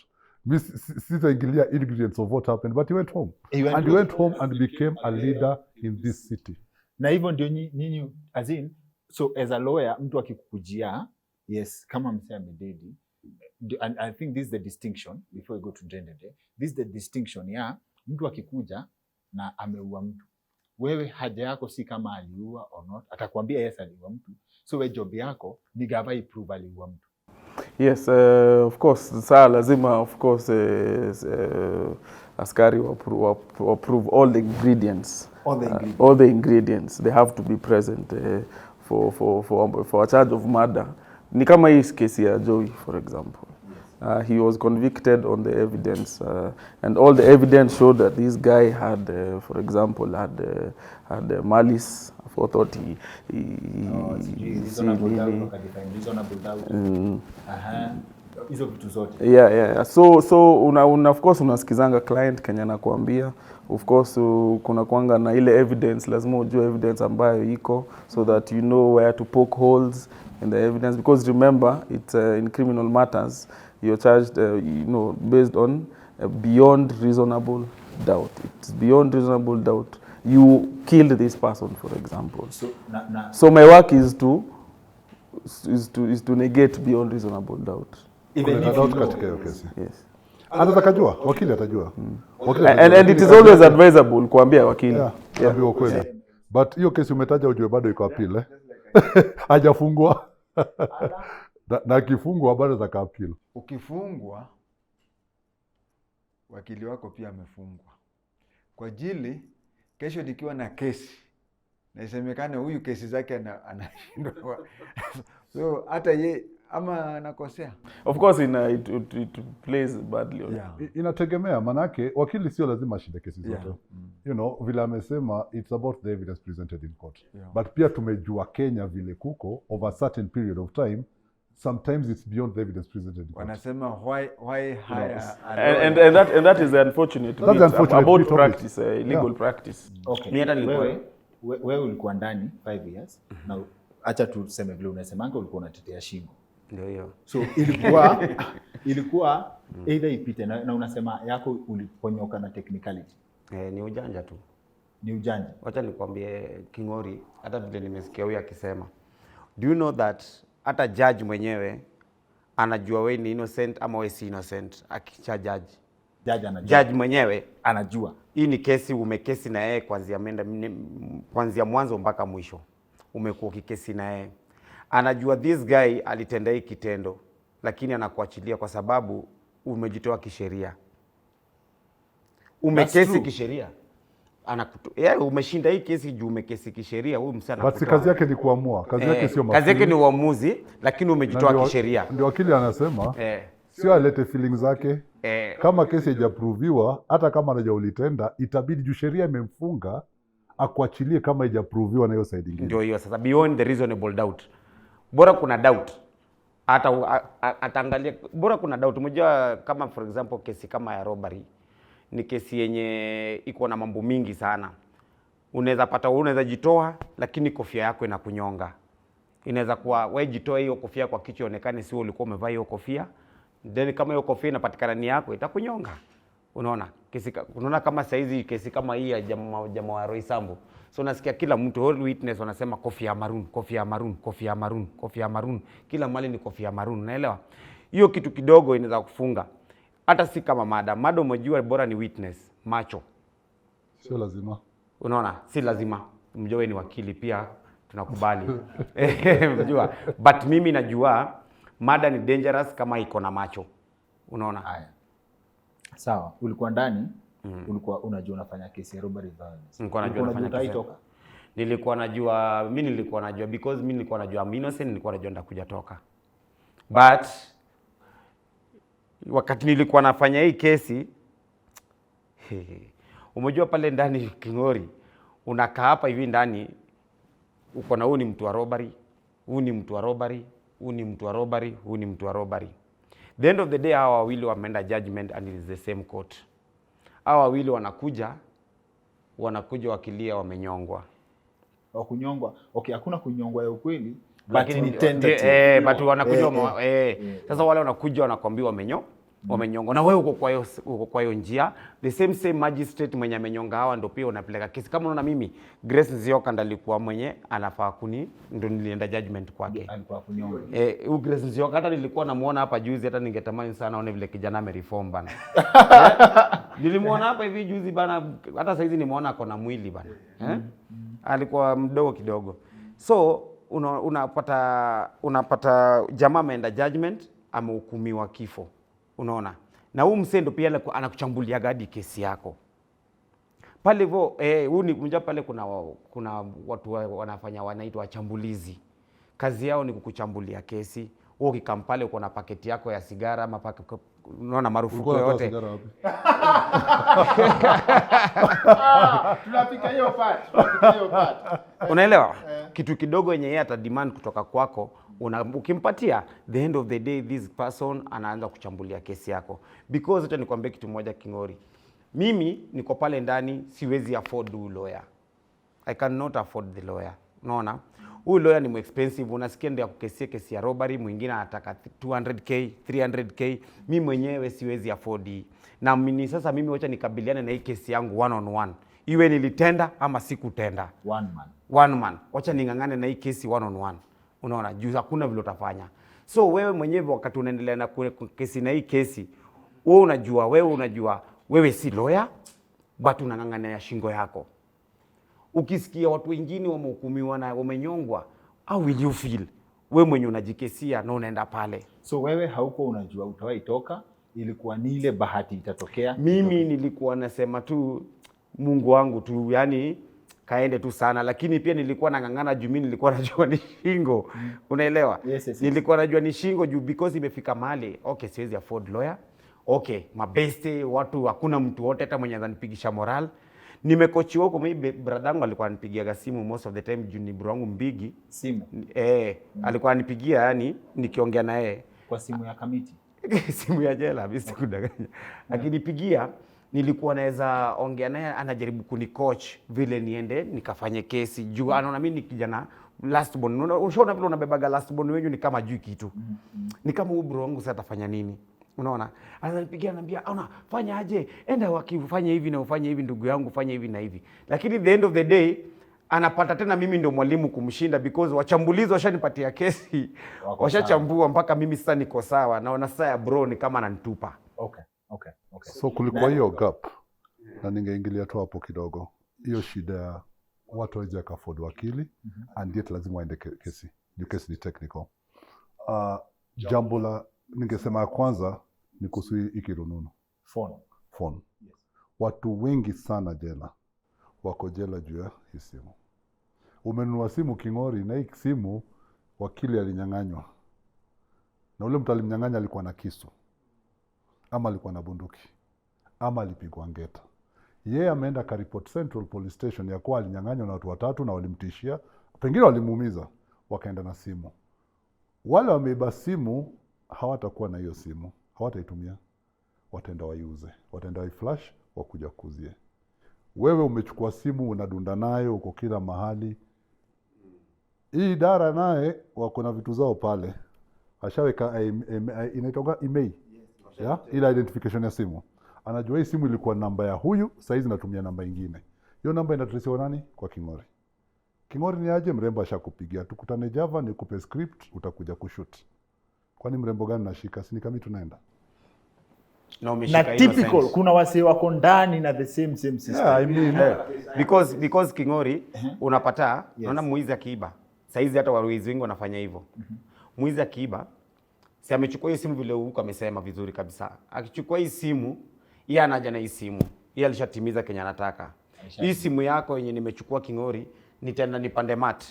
Sitaingilia ingredients of what happened, but he went home. He went home and became a leader in this city. Na hivyo ndio nyinyi as in, so as a lawyer mtu akikukujia, yes, kama msee amededi, and I think this is the distinction before we go to Ndrendende. This is the distinction ya mtu akikuja na ameua mtu. Wewe haja yako si kama aliua or not, atakwambia yes aliua mtu. So we job yako ni gava prove aliua mtu. Yes, of course, saa lazima of course askari approve all the ingredients. All the ingredients they have to be present for a charge of murder. Ni kama hii kesi ya Joey for example. He was convicted on the evidence and all the evidence showed that this guy had for example had malice. I thought he reasonable doubt. Hizo vitu zote. Yeah. So una of course unasikizanga client Kenya anakuambia, of course kuna kwanga na ile evidence, lazima ujue evidence ambayo iko so that you know where to poke holes in the evidence, because remember it's in criminal matters you're charged based on beyond reasonable doubt. It's beyond reasonable doubt you killed this person for example. So my work is to negate beyond reasonable doubt. Even if doubt katika hiyo kesi. Yes. Anaweza kujua, wakili atajua. And it is always advisable kuambia wakili. Yeah. Kweli. But hiyo kesi umetaja ujue bado iko appeal hajafungwa. na kifungwa bado za appeal. Ukifungwa wakili wako pia amefungwa. Kwa ajili kesho nikiwa na kesi na isemekane huyu kesi zake anashindwa. So hata ye ama anakosea. Of course it plays badly on. Yeah. Inategemea, manake wakili sio lazima ashinde kesi zote. You know, vile amesema it's about the evidence presented in court. But pia tumejua Kenya vile kuko over a certain period of time, sometimes it's beyond the evidence presented in court. Wanasema why hire and that is the unfortunate bit about practice, legal practice. Okay. Wewe ulikuwa ndani 5 years. Na acha tuseme vile unasemanga ulikuwa unatetea shingo. Ndio hiyo. So ilikuwa either ipite na unasema yako uliponyoka na technicality. Ni ujanja tu. Ni ujanja. Wacha nikwambie Kingori, hata vile nimesikia huyu akisema. Do you know that hata judge mwenyewe anajua wewe ni innocent ama wewe si innocent akicha judge. Judge anajua. Judge mwenyewe anajua. Hii ni kesi umekesi na yeye kuanzia mwanzo mpaka mwisho. Umekuwa ukikesi na yeye. Anajua this guy alitenda hii kitendo, lakini anakuachilia kwa sababu umejitoa kisheria. Umekesi kisheria. Umeshinda hii kesi juu umekesi kisheria, huyu msana. Basi kazi yake ni kuamua. Kazi yake sio mafili. Kazi yake ni uamuzi, lakini umejitoa kisheria. Ndio wakili anasema, sio alete feelings zake. Kama kesi haijaproviwa, hata kama anajaulitenda, itabidi juu sheria imemfunga akuachilie kama haijaproviwa na hiyo side nyingine. Ndio hiyo sasa, beyond the reasonable doubt. Bora kuna doubt. Hata ataangalia bora kuna doubt. Unajua kama for example kesi kama ya robbery ni kesi yenye iko na mambo mingi sana. Unaweza jitoa lakini kofia yako inakunyonga. Inaweza kuwa wewe jitoa hiyo kofia kwa kichwa onekane sio ulikuwa umevaa hiyo kofia. Then kama hiyo kofia inapatikana ni yako itakunyonga. Unaona? Unaona kama saizi kesi kama hii ya jamaa wa Roy Sambu. So nasikia kila mtu all witness wanasema kofia maroon, kofia maroon, kofia maroon, kofia maroon. Kila mali ni kofia maroon, unaelewa? Hiyo kitu kidogo inaweza kufunga. Hata si kama mada umejua bora ni witness, macho. Sio lazima. Unaona? Si lazima. Mjue ni wakili pia. tunakubali. Unajua, but mimi najua murder ni dangerous kama iko na macho. Unaona? Haya. Sawa, ulikuwa ndani, ulikuwa unajua unafanya kesi ya robbery violence. Nilikuwa najua nafanya kesi. Nilikuwa najua because mimi nilikuwa najua I'm innocent, nilikuwa najua ndakuja toka. But wakati nilikuwa nafanya hii kesi, umejua pale ndani King'ori, unakaa hapa hivi ndani, uko na huyu ni mtu wa robbery, huyu ni mtu wa robbery, huyu ni mtu wa robbery, huyu ni mtu wa robbery. The end of the day hawa wawili wameenda judgment and it is the same court. Hawa wawili wanakuja wakilia wamenyongwa. Wa kunyongwa. Okay, hakuna kunyongwa ya ukweli. Lakini but tentative. But wanakuja sasa wale wanakuja wanakwambia wamenyongwa. Na wewe uko kwa hiyo njia, the same magistrate mwenye amenyonga hawa ndio pia unapeleka kesi. Kama unaona mimi Grace Nzioka ndalikuwa mwenye anafaa ndio nilienda judgment kwake. Alikuwa kunyongwa. Grace Nzioka hata nilikuwa namuona hapa juzi, hata ningetamani sana aone vile kijana amereform bana. Nilimuona hapa hivi juzi bana, hata saizi nimeona ako na mwili bana. Alikuwa mdogo kidogo. So unapata jamaa ameenda judgment, amehukumiwa kifo. Unaona? Na huyu msendo pia anakuchambulia gadi kesi yako. Pale hivyo huu ni kunja pale kuna watu wanafanya wanaitwa wachambulizi. Kazi yao ni kukuchambulia kesi. Wewe ukikampale uko na paketi yako ya sigara ama unaona marufuku yote. Tunafika hiyo part. Unaelewa? Kitu kidogo yenye yeye atademand kutoka kwako, ukimpatia, the end of the day this person anaanza kuchambulia kesi yako. Because hata nikwambie kitu moja King'ori. Mimi niko pale ndani, siwezi afford huyu lawyer. I cannot afford the lawyer. Unaona? Huyu lawyer ni expensive. Unasikia ndio kukesia kesi ya robbery, mwingine anataka 200k, 300k. Mimi mwenyewe siwezi afford hii. Na mimi sasa wacha nikabiliane na hii kesi yangu one on one. Iwe nilitenda ama sikutenda. One man. Wacha ningangane na hii kesi one on one. Unaona, juu hakuna vile utafanya. So wewe mwenyewe wakati unaendelea na kesi na hii kesi, wewe unajua wewe si lawyer, but unangangana ya shingo yako. Ukisikia watu wengine wamehukumiwa na wamenyongwa, how will you feel? Wewe mwenye unajikesia na unaenda pale. So wewe hauko unajua utawahi toka, ilikuwa ni ile bahati itatokea. Mimi nilikuwa nasema tu Mungu wangu tu, yani kaende tu sana, lakini pia nilikuwa nangangana juu mimi nilikuwa najua ni shingo. Unaelewa? Yes. Nilikuwa najua ni shingo juu because imefika mahali, okay, siwezi afford lawyer. Okay, mabeste watu, hakuna mtu wote hata mwenye ananipigisha moral. Nimekochiwa huko, mimi bradangu alikuwa ananipigia simu most of the time juu ni bro wangu mbigi. Simu. Alikuwa ananipigia yani nikiongea na yeye kwa simu ya Kamiti. Simu ya jela, mimi sikudanganya. Akinipigia nilikuwa naweza ongea naye, anajaribu kunicoach vile niende nikafanye kesi juu anaona mimi ni kijana last born. Unaona vile unabebaga last born wenyewe ni kama juu kitu. Ni kama huyu bro wangu sasa atafanya nini? Unaona? Ananipigia ananiambia, "Ona, fanya aje? Enda wakifanya hivi na ufanye hivi ndugu yangu, fanya hivi na hivi." Lakini the end of the day anapata tena mimi ndio mwalimu kumshinda because wachambulizi washanipatia kesi. Washachambua mpaka mimi sasa niko sawa. Naona sasa ya bro ni kama ananitupa. Okay. So kulikuwa hiyo gap. Na ningeingilia tu hapo kidogo. Hiyo shida ya watu hawezi afford wakili and yet lazima waende kesi. Hiyo kesi ni technical. Jambo la ningesema kwanza ni kuhusu hiki rununu. Phone. Yes. Watu wengi sana jela. Wako jela juu ya hii simu. Umenunua simu King'ori na hii simu wakili alinyang'anywa. Na ule mtu alimnyang'anya alikuwa na kisu. Ama alikuwa na bunduki. Ama alipigwa ngeta. Yeye ameenda Karipot Central Police Station ya kuwa alinyang'anywa na watu 3 na walimtishia. Pengine walimuumiza. Wakaenda na simu. Wale wameiba simu hawatakuwa na hiyo simu. Hawataitumia. Wataenda waiuze. Wataenda waiflash wakuja kuuzie. Wewe umechukua simu unadunda nayo uko kila mahali. Hii idara naye wako na vitu zao pale. Ashaweka inaitwa email. Ile identification ya simu. Anajua hii simu ilikuwa namba ya huyu, saizi natumia namba nyingine. Hiyo namba inatresiwa nani? Kwa King'ori. King'ori ni aje? Mrembo ashakupigia. Tukutane Java nikupe script utakuja kushoot. Kwani mrembo gani nashika? Si ni kama tunaenda. umeshika na typical innocent. kuna wasee wako ndani na the same system. Yeah, I mean, Because Kingori unapata unaona mwizi akiiba. Saizi hata waizi wengi wanafanya hivyo. Mwizi akiiba si amechukua hii simu vile huko amesema vizuri kabisa. Akichukua hii simu, yeye anaja na hii simu. Yeye alishatimiza Kenya anataka. Hii simu yako yenye nimechukua Kingori, nitaenda nipande mat.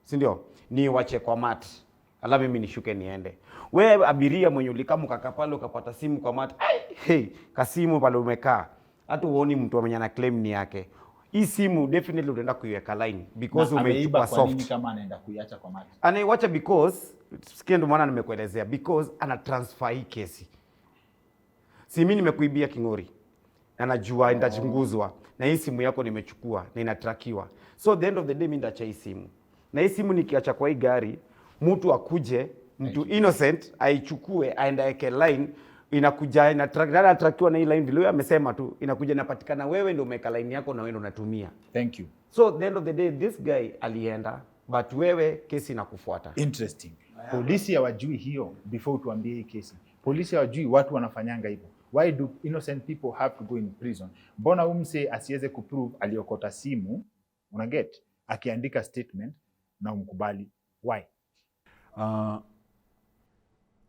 Si ndio? Niwache kwa mat. Alafu mimi nishuke niende. Wewe abiria mwenye ulikamu kaka pale ukapata simu kwa mat. Hey, kasimu pale umekaa. Hata uone mtu mwenye ana claim ni yake. Hii simu definitely utaenda kuiweka line because umechukua soft. Kwa nini kama anaenda kuiacha kwa mat? Anaiacha because sikia ndio maana nimekuelezea because ana transfer hii kesi. Si mimi nimekuibia Kingori. Na najua ndachunguzwa na hii simu yako nimechukua na inatrakiwa. So the end of the day mimi ndacha hii simu. Na hii simu nikiacha kwa hii gari, mtu akuje, mtu innocent aichukue aenda yake line, inakuja inatrakiwa na hii line vile amesema tu, inakuja inapatikana wewe ndio umeka line yako na wewe ndio unatumia. Thank you. So the end of the day this guy alienda but wewe kesi inakufuata. Interesting. Polisi hawajui hiyo before tuambie hii kesi. Polisi hawajui watu wanafanyanga hivyo. Why do innocent people have to go in prison? Mbona umse asiweze kuprove aliokota simu, unaget, akiandika statement na umkubali? Why?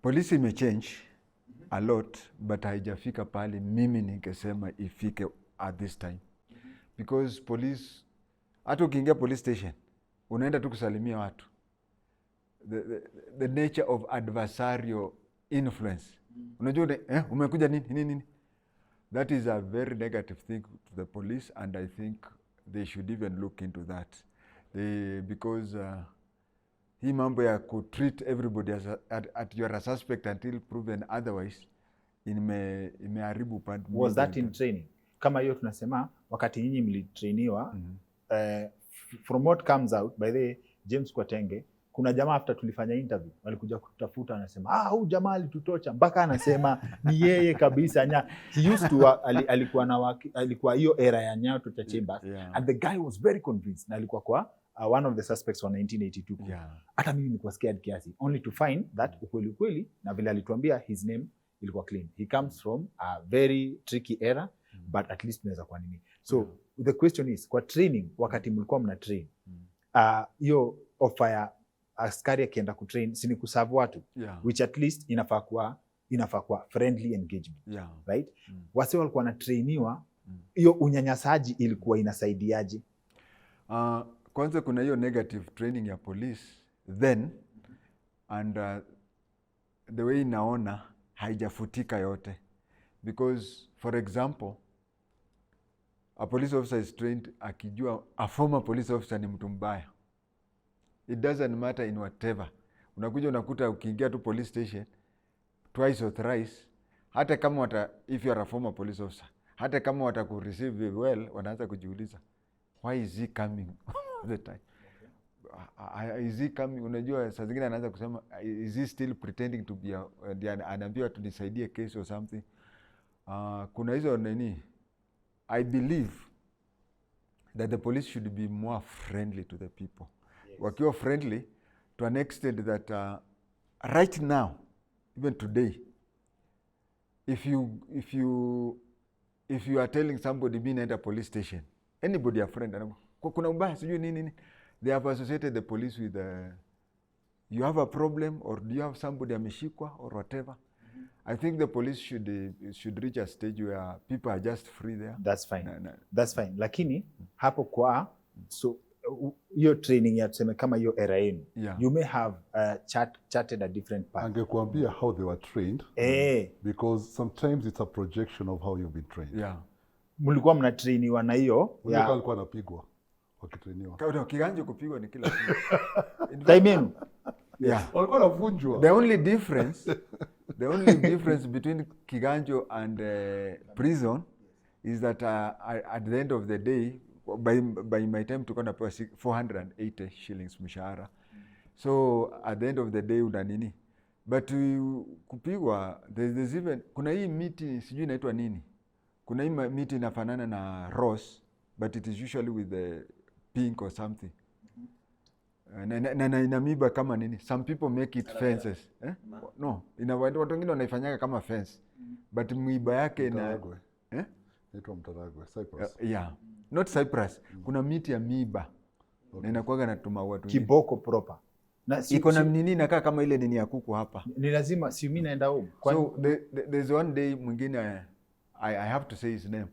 Polisi imechange a lot but haijafika pale mimi ningesema ifike at this time. Because police, hata ukiingia police station, unaenda tu kusalimia watu. The nature of adversarial influence. Unajua umekuja nini? That is a very negative thing to the police and I think they should even look into that. Because hii mambo ya treat everybody as at you are a suspect until proven otherwise imeharibu upande. Was that in training? Kama hiyo tunasema wakati nyinyi mlitrainiwa, from what comes out by the James Khwatenge, kuna jamaa after tulifanya interview walikuja kutafuta, anasema huyu jamaa alitutocha mpaka anasema ni yeye kabisa. He used to alikuwa hiyo era ya Nyayo cha Chambers, and the guy was very convinced na alikuwa kwa one of the suspects wa 1982. Hata mimi nilikuwa scared kiasi, only to find that ukweli na vile alituambia his name ilikuwa clean. He comes from a very tricky era, but at least tunaweza kwa nini. So the question is, kwa training, wakati mlikuwa mna train, hiyo offer ya askari akienda kutrain si ni kuserve watu, which at least inafaa kuwa friendly engagement, right? Wase walikuwa wanatrainiwa, hiyo unyanyasaji ilikuwa inasaidiaje? Kwanza kuna hiyo negative training ya police then and the way naona haijafutika yote, because for example a police officer is trained akijua a former police officer ni mtu mbaya. It doesn't matter in whatever. Unakuta ukiingia tu police station twice or thrice, hata kama if you are a former police officer, hata kama watakureceive well, wanaanza kujiuliza why is he coming all the time? Is he coming? Unajua saa zingine anaanza kusema is he still pretending to be anaambiwa tunisaidie case or something. Kuna hizo nini, I believe that the police should be more friendly to the people. Wakiwa friendly to an extent that right now, even today, if you are telling somebody being at a police station, anybody a friend, kuna ubaya sijui nini, they have associated the police with you have a problem or do you have somebody ameshikwa or whatever. I think the police should reach a stage where people are just free there. That's fine. That's fine. Lakini hapo kwa so hiyo training ya tuseme kama hiyo era yenu, you may have charted a different path. Angekuambia how they were trained, because sometimes it's a projection of how you've been trained. Mlikuwa mnatrainiwa na hiyo alikuwa anapigwa wakitrainiwa. Kwa kiganjo kupigwa ni kila siku. Time yenu. Walikuwa wanavunjwa. The only difference between kiganjo and prison is that at the end of the day, by my time tulikuwa napewa 480 shillings mshahara. So at the end of the day una nini? But kupigwa, there's even kuna hii miti sijui inaitwa nini. Kuna hii miti inafanana na rose but it is usually with the pink or something. na miba kama nini, some people make it fences no, watu wengine wanaifanyaga kama fence but miba yake Mtaragwe. Inaitwa mtaragwe, cypress. Yeah, not cypress. Kuna miti ya miba na inakuwaga na tumaua tu kiboko proper na iko na nini inakaa kama ile nini ya kuku hapa. Ni lazima si mimi naenda huko. So there's one day mwingine I have to say his name,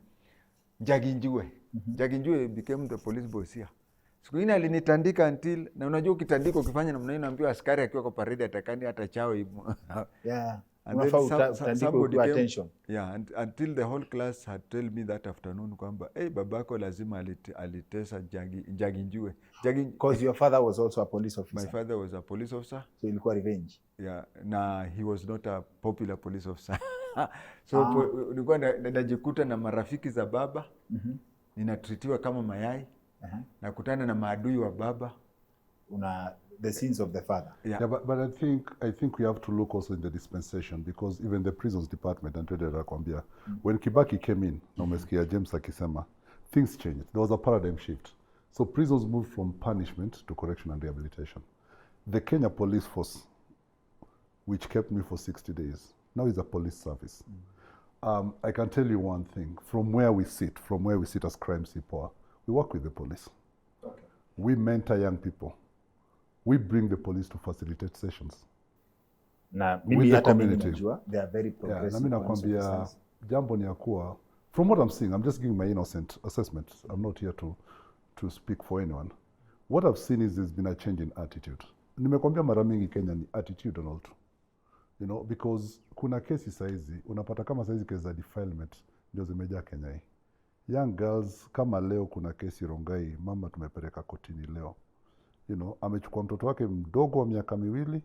Jaginjue. Jaginjue became the police boss here. Siku ingine alinitandika until, na unajua ukitandika ukifanya namna hiyo naambiwa askari akiwa kwa parade atakani hata chao hivyo. Yeah. And then somebody came, attention. Yeah, until the whole class had told me that afternoon kwamba babako lazima alitesa Jaginjue. Because your father was also a police officer. My father was a police officer. So ilikuwa revenge. Yeah, na he was not a popular police officer. So nilikuwa najikuta na marafiki za baba. Ninatritiwa kama mayai. Nakutana na maadui wa baba. The sins of the father. Yeah, but I think we have to look also in the dispensation, because even the prisons department, and Ndrendende, when Kibaki came in, na umesikia James akisema, things changed. There was a paradigm shift. So prisons moved from punishment to correction and rehabilitation. The Kenya police force, which kept me for 60 days, now is a police service. I can tell you one thing, from where we sit as crime CPOA, we work with the police. Okay. We mentor young people. We bring the police to facilitate sessions. Na mimi hata mimi najua they are very progressive. Na mimi nakwambia jambo ni ya kuwa, from what I'm seeing, I'm just giving my innocent assessment. I'm not here to speak for anyone. What I've seen is there's been a change in attitude. Nimekwambia mara mingi Kenya ni attitude and all. You know, because kuna kesi saizi, unapata kama saizi kesi za defilement ndio zimejaa Kenya hii. Young girls, kama leo kuna kesi Rongai, mama tumepeleka kotini leo. You know, amechukua mtoto wake mdogo wa miaka 2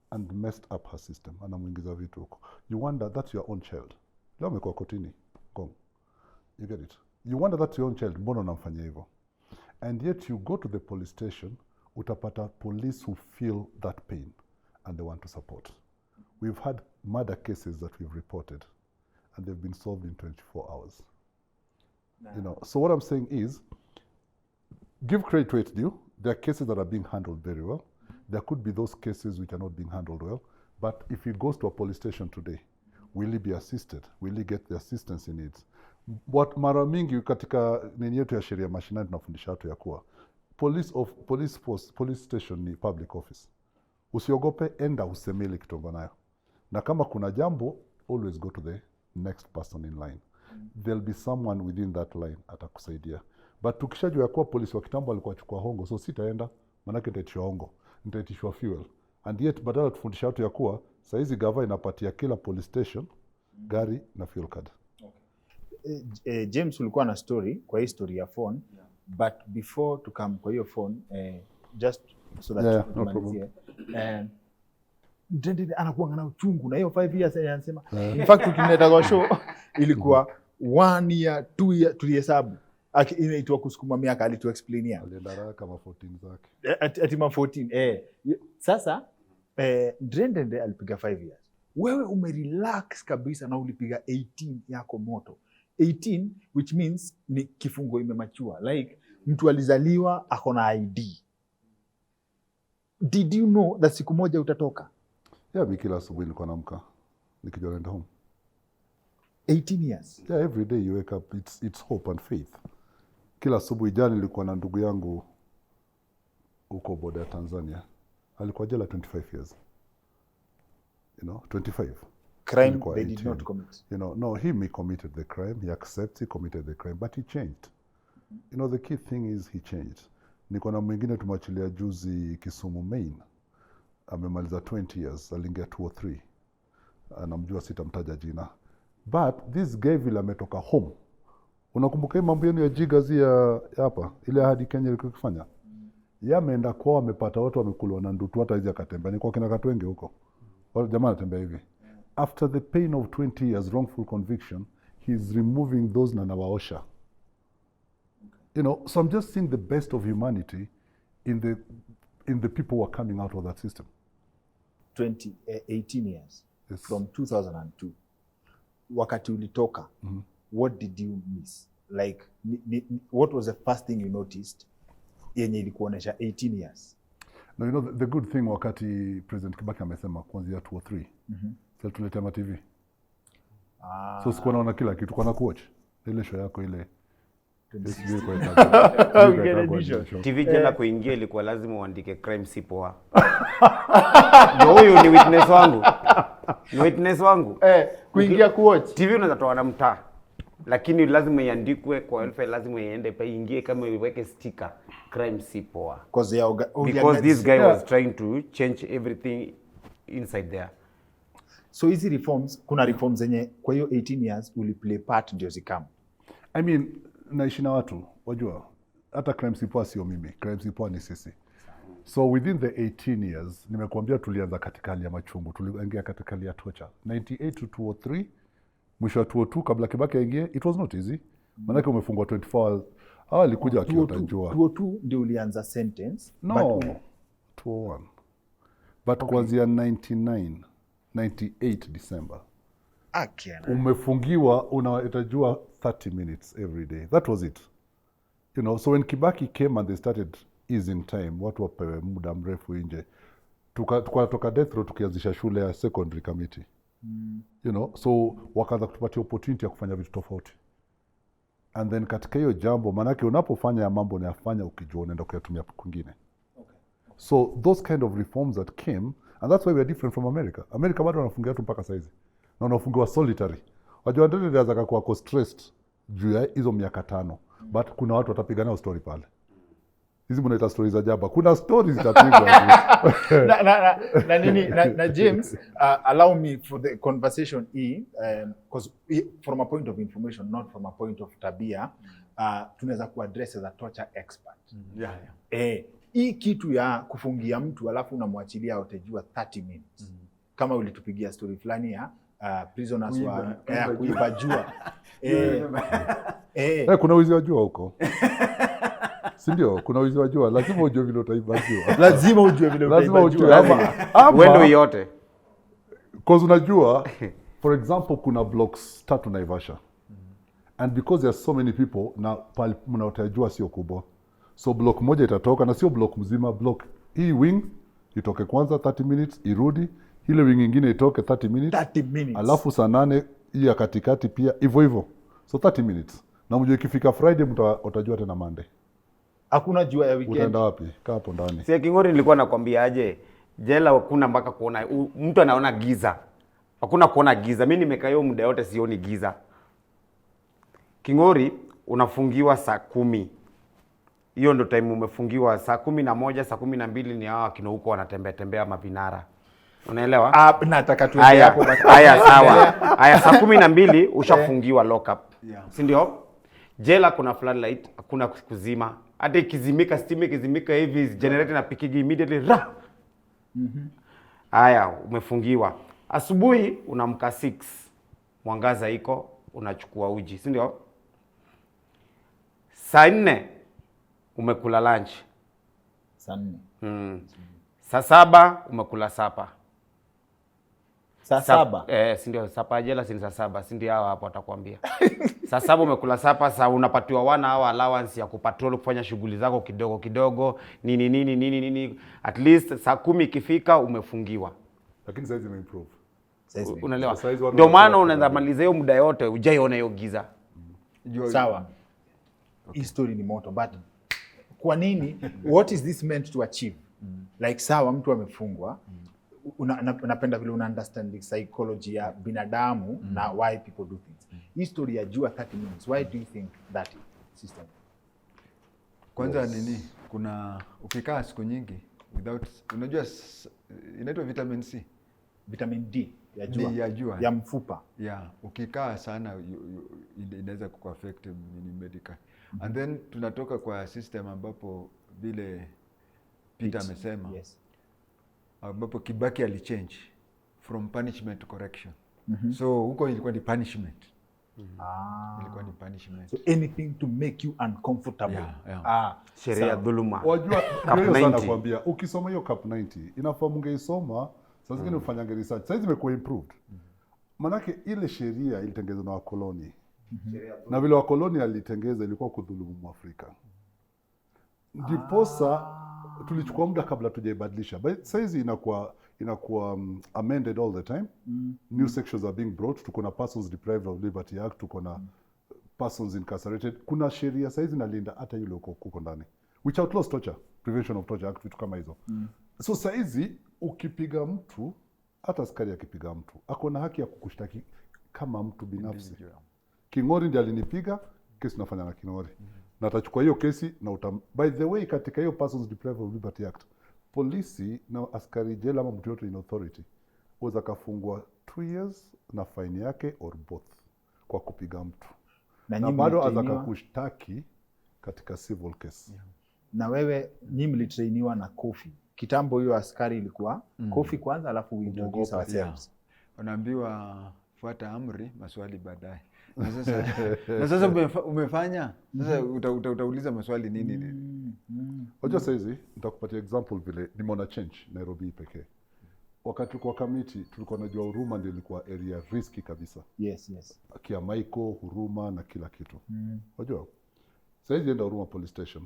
and messed up her system. Anamuingiza vitu huko. You wonder that's your own child. Leo amekuwa kotini. Kong. You get it? You wonder that's your own child. Mbona unamfanyia hivyo? And yet you go to the police station, utapata police who feel that pain and they want to support. We've had murder cases that we've reported and they've been solved in 24 hours. You know, so what I'm saying is, give credit to its due. There are cases that are being handled very well. There could be those cases which are not being handled well. But if he goes to a police station today, will he be assisted? Will he get the assistance he needs? What mara mingi katika nini yetu ya sheria mashinani tunafundisha watu ya kuwa police station ni public office. Usiogope, enda usemele kitongo nayo. Na kama kuna jambo, always go to the next person in line. There'll be someone within that line atakusaidia. But tukishajua ya kuwa polisi wa kitambo alikuwa achukua hongo, so sitaenda, manake nitaitishwa hongo, nitaitishwa fuel. And yet badala tufundisha watu ya kuwa saizi gava inapatia kila police station gari na fuel card. Okay. James ulikuwa na story kwa hii story ya phone, but before to come kwa hiyo phone, just so that no problem. Ndrendende anakuwa na uchungu na hiyo 5 years anasema. In fact ukimleta kwa show ilikuwa 1 year 2 year tulihesabu. Inaitwa kusukuma miaka alitu explainia. Aliendara kama 14 zake. Ati ma 14. Sasa Ndrendende alipiga 5 years. Wewe umerelax kabisa na ulipiga 18 yako moto. 18 which means ni kifungo imemachua. Like mtu alizaliwa ako na ID. Did you know that siku moja utatoka? Yeah, mimi kila asubuhi nilikuwa naamka nikijua naenda home. 18 years. Yeah, every day you wake up, it's hope and faith. Kila asubuhi jana nilikuwa na ndugu yangu huko boda ya Tanzania. Alikuwa jela 25 years. You know, 25. Crime they did not commit. You know, no, he committed the crime. He accepts he committed the crime, but he changed. You know, the key thing is he changed. Niko na mwingine tumachilia juzi Kisumu Main. Amemaliza 20 years, aliingia 2 or 3. Anamjua sitamtaja jina. But this guy vile ametoka home. Unakumbuka mambo yenu ya jigazi ya hapa ile hadi Kenya ilikuwa kufanya? Yeye ameenda kwao, amepata watu wamekulwa na ndutu, hata hizi akatembea. Ni kwa kina Khwatenge huko. Wale jamaa anatembea hivi. After the pain of 20 years wrongful conviction, he's removing those na nawaosha. You know, so I'm just seeing the best of humanity in the people who are coming out of that system. 18 years. Yes. From 2002. Wakati ulitoka, what did you miss? Like, what was the first thing you noticed yenye ilikuonesha 18 years? No, you know, the good thing wakati President Kibaki amesema kuanzia 203. Sasa tuletea ma TV. So sikuwa naona kila kitu kwa na kuwatch. Ile show yako ile. TV jela kuingia ilikuwa lazima uandike crime si poa. Ndio huyu ni witness wangu. Ni witness wangu. Kuingia kuwatch. TV unaweza toa na mtaa. Lakini lazima iandikwe kwa welfare, lazima iende pa ingie kama iweke sticker crime si poa. Because this guy was trying to change everything inside there. So hizi reforms, kuna reforms zenye kwa hiyo 18 years uliplay part ndio zikam. I mean, naishi na watu, wajua, hata crime si poa sio mimi, crime si poa ni sisi. So within the 18 years, nimekuambia tulianza katika hali ya machungu, tuliingia katika hali ya torture. 98 to 203, mwisho wa 202 kabla Kibaki aingie, it was not easy. Maanake umefungwa 24 hours. Hawa alikuja wakiwa tajua. 202 ndio ulianza sentence. No, 201. But kuanzia 98 December. Umefungiwa unatajua 30 minutes every day. That was it. You know, so when Kibaki came and they started easing time, watu wapewe muda mrefu nje. Tukatoka death row tukianzisha shule ya secondary committee. You know, so wakaanza kutupatia opportunity ya kufanya vitu tofauti. And then katika hiyo jambo, manake unapofanya ya mambo unayafanya ukijua unaenda kuyatumia kwingine. So those kind of reforms that came, and that's why we are different from America. America bado wanafungia watu mpaka saizi. Na wanafungiwa solitary. Wajua Ndrendende anaweza kuwa stressed juu ya hizo miaka 5. But kuna watu watapigana story pale. Hizi mnaita stories za jaba. Kuna stories zitapigwa. na James, allow me for the conversation because from a point of information, not from a point of tabia, tunaweza kuaddress as a torture expert. Hii kitu ya kufungia mtu alafu unamwachilia utajua 30 minutes. Kama ulitupigia story fulani ya prisoners wa kuiba jua. Kuna wizi wa jua huko. Si ndio? Kuna wizi wa jua, lazima ujue vile utaiba jua. Lazima ujue vile utaiba jua. Wendo yote. Because unajua, for example, kuna blocks 3 Naivasha. And because there are so many people, na mnaotajua sio kubwa. So block moja itatoka, na sio block mzima, block hii wing itoke kwanza 30 minutes, irudi. Ile wing nyingine itoke 30 minutes. 30 minutes. Alafu saa 8 hii ya katikati pia hivyo hivyo. So 30 minutes. Na mjue ikifika Friday utajua tena Monday. Hakuna jua ya weekend. Utaenda wapi? Kaa hapo ndani. Si Kingori nilikuwa nakwambia aje, jela hakuna mpaka kuona mtu anaona giza. Hakuna kuona giza. Mimi nimekaa hiyo muda yote sioni giza. Kingori unafungiwa saa 10. Hiyo ndo time umefungiwa saa 11, saa 12 ni hawa kina huko wanatembea mavinara. Unaelewa? Nataka tuende hapo basi. Haya sawa. Haya saa 12 ushafungiwa lock up. Si ndio? Jela kuna floodlight, hakuna kuzima. Hata ikizimika steam ikizimika hivi generator na pikigi immediately ra. Haya umefungiwa. Asubuhi unamka 6. Mwangaza iko, unachukua uji, si ndio? Saa 4 umekula lunch. Saa 4. Saa 7 umekula sapa. Saa 7. Si ndio sapa jela si saa 7, si ndio hao hapo atakwambia. Saa 7 umekula sapa, saa unapatiwa 1 hour allowance ya kupatrol kufanya shughuli zako kidogo kidogo, nini. At least saa 10 ikifika umefungiwa. Lakini saizi imeimprove. Unaelewa? Ndio maana unaweza maliza hiyo muda yote hujaiona hiyo giza. Sawa. Hii story ni moto, but kwa nini? What is this meant to achieve? Like sawa mtu amefungwa. Napenda vile una understand the psychology ya binadamu na why people do things. History ya jua 30 minutes. Why do you think that system? Kwanza nini? Kuna ukikaa siku nyingi without, unajua inaitwa vitamin C. Vitamin D ya jua. Ya jua. Ya mfupa. Yeah, ukikaa sana inaweza kuaffect medical. And then tunatoka kwa system ambapo vile Peter amesema. Yes. Ambapo Kibaki alichange from punishment to correction. So huko ilikuwa ni punishment. Ilikuwa ni punishment. So anything to make you uncomfortable. Sheria dhuluma. Wajua hiyo sana kuambia, ukisoma hiyo Cap 90 inafaa mungeisoma, sasa zingine ufanyage research. Sasa imekuwa improved. Manake ile sheria ilitengenezwa na wakoloni. Na vile wakoloni alitengeza ilikuwa kudhulumu Afrika. Ndiposa tulichukua muda kabla tujaibadilisha. But saizi inakuwa amended all the time. New sections are being brought. Tuko na Persons Deprived of Liberty Act, tuko na persons incarcerated. Kuna sheria saizi inalinda hata yule uko ndani, which outlaws torture, Prevention of Torture Act, vitu kama hizo. So saizi ukipiga mtu, hata askari akipiga mtu, ako na haki ya kukushtaki kama mtu binafsi. King'ori ndiye alinipiga, kesi nafanya na King'ori. Na atachukua hiyo kesi na by the way, katika hiyo Persons Deprived of Liberty Act, polisi na askari jela ama mtu yote in authority waweza kafungwa 2 years na fine yake or both kwa kupiga mtu. Na bado azaka kushtaki katika civil case. Na wewe nyinyi mlitrainiwa na Kofi. Kitambo hiyo askari ilikuwa Kofi kwanza, alafu we introduce ourselves. Unaambiwa fuata amri, maswali baadaye. Na sasa umefanya, sasa utauliza maswali nini? Hoja saizi nitakupatia example vile nimeona change Nairobi pekee. Wakati kwa Kamiti tulikuwa najua Huruma ndio ilikuwa area risky kabisa. Yes. Kia Michael, Huruma na kila kitu. Unajua? Saizi enda Huruma police station.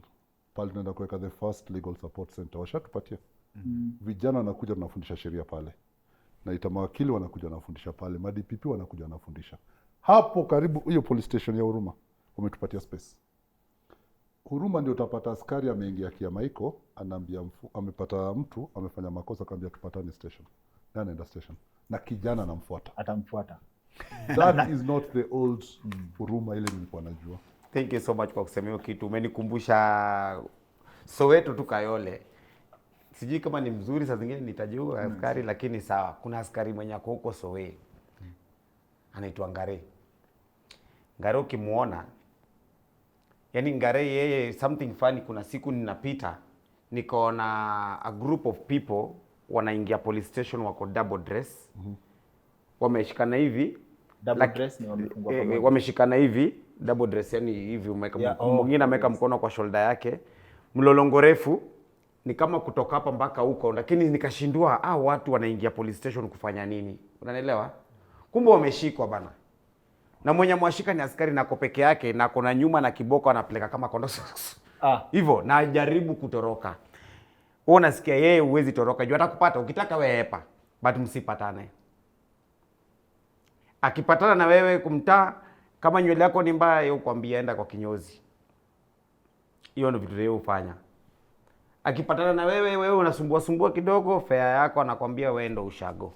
Pale tunaenda kuweka the first legal support center. Washatupatia. Vijana wanakuja tunafundisha sheria pale. Na itamawakili wanakuja wanafundisha pale. Ma-DPP wanakuja wanafundisha. Hapo karibu hiyo police station ya Huruma wametupatia space. Huruma ndio utapata askari ameingia Kia Michael, anaambia amepata mtu amefanya makosa, kaambia tupatane station. Na anaenda station. Na kijana anamfuata. Atamfuata. That is not the old Huruma ile nilikuwa najua. Thank you so much kwa kusema hiyo kitu. Umenikumbusha Soweto tu Kayole. Sijui kama ni mzuri, saa zingine nitajua askari, lakini sawa. Kuna askari mwenye ako huko Soweto. Anaitwa Ngare. Ngare ukimuona, yani Ngare yeye something funny. Kuna siku ninapita nikaona a group of people wanaingia police station, wako double dress. Wameshikana hivi. Double dress ni wamefungwa pamoja. Wameshikana hivi, double dress yani hivi mwingine ameweka mkono kwa shoulder yake. Mlolongo refu ni kama kutoka hapa mpaka huko, lakini nikashindua watu wanaingia police station kufanya nini? Unanielewa? Kumbe wameshikwa bana. Na mwenye mwashika ni askari na peke yake na kona nyuma na kiboko anapeleka kama kondo. Hivyo na jaribu kutoroka. Wewe unasikia yeye uwezi toroka. Juu atakupata ukitaka wewe hepa, but msipatane. Akipatana na wewe kumtaa, kama nywele yako ni mbaya yeye ukwambia enda kwa kinyozi. Hiyo ndio vitu yeye hufanya. Akipatana na wewe unasumbua kidogo, fare yako anakwambia wewe ndo ushago.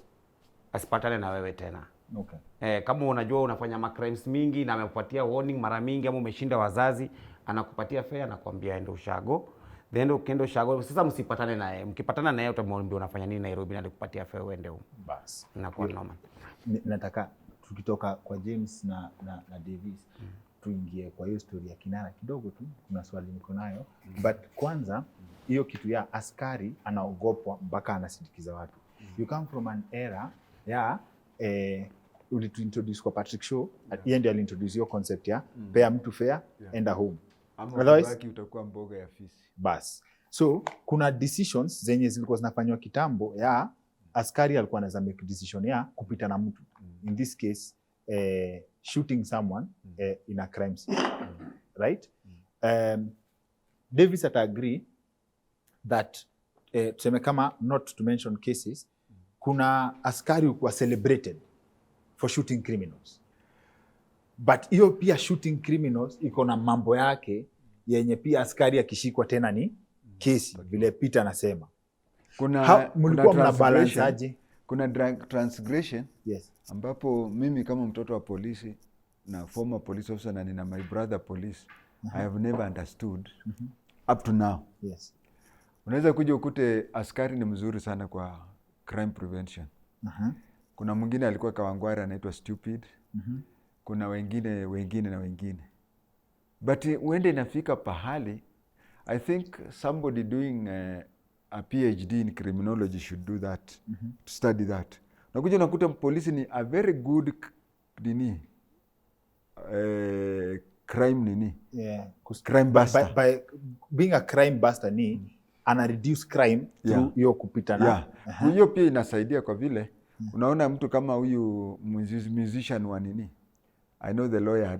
Asipatane na wewe tena. Okay. Kama unajua unafanya crimes mingi na amekupatia warning mara mingi, ama umeshinda wazazi, anakupatia fare anakwambia enda ushago. Then ukienda ushago sasa msipatane naye. Mkipatana naye utamwambia unafanya nini Nairobi na alikupatia fare uende huko. Bas. Inakuwa normal. Nataka tukitoka kwa James na Davis tuingie kwa hiyo story ya Kinara kidogo tu. Kuna swali niko nayo. But kwanza hiyo kitu ya askari anaogopwa mpaka anasindikiza watu. You come from an era ya uliintroduce kwa Patrick Show, yeye ndiye alintroduce hiyo concept ya pea mtu fare, enda home. Otherwise utakuwa mboga ya fisi. Bas. So kuna decisions zenye zilikuwa zinafanywa kitambo ya askari alikuwa anaweza make decision ya kupita na mtu. In this case shooting someone in a crime scene. Right? Davis agree that tuseme kama not to mention cases, kuna askari who celebrated for shooting criminals. But hiyo pia shooting criminals iko na mambo yake yenye pia askari akishikwa tena ni kesi, vile Peter anasema. Mlikuwa mna balance aje? Kuna transgression. Yes. Ambapo mimi kama mtoto wa polisi na former police officer na nina my brother police, I have never understood up to now. Yes. Unaweza kuja ukute askari ni mzuri sana kwa crime prevention. Kuna mwingine alikuwa Kawangware anaitwa stupid. Kuna wengine. But uende inafika pahali, I think somebody doing a PhD in criminology should do that, to study that. Nakuja nakuta polisi ni a very good crime crime buster. By being a crime buster ana reduce crime through hiyo kupita na. Hiyo pia inasaidia kwa vile unaona mtu kama huyu musician wa I know the lawyer.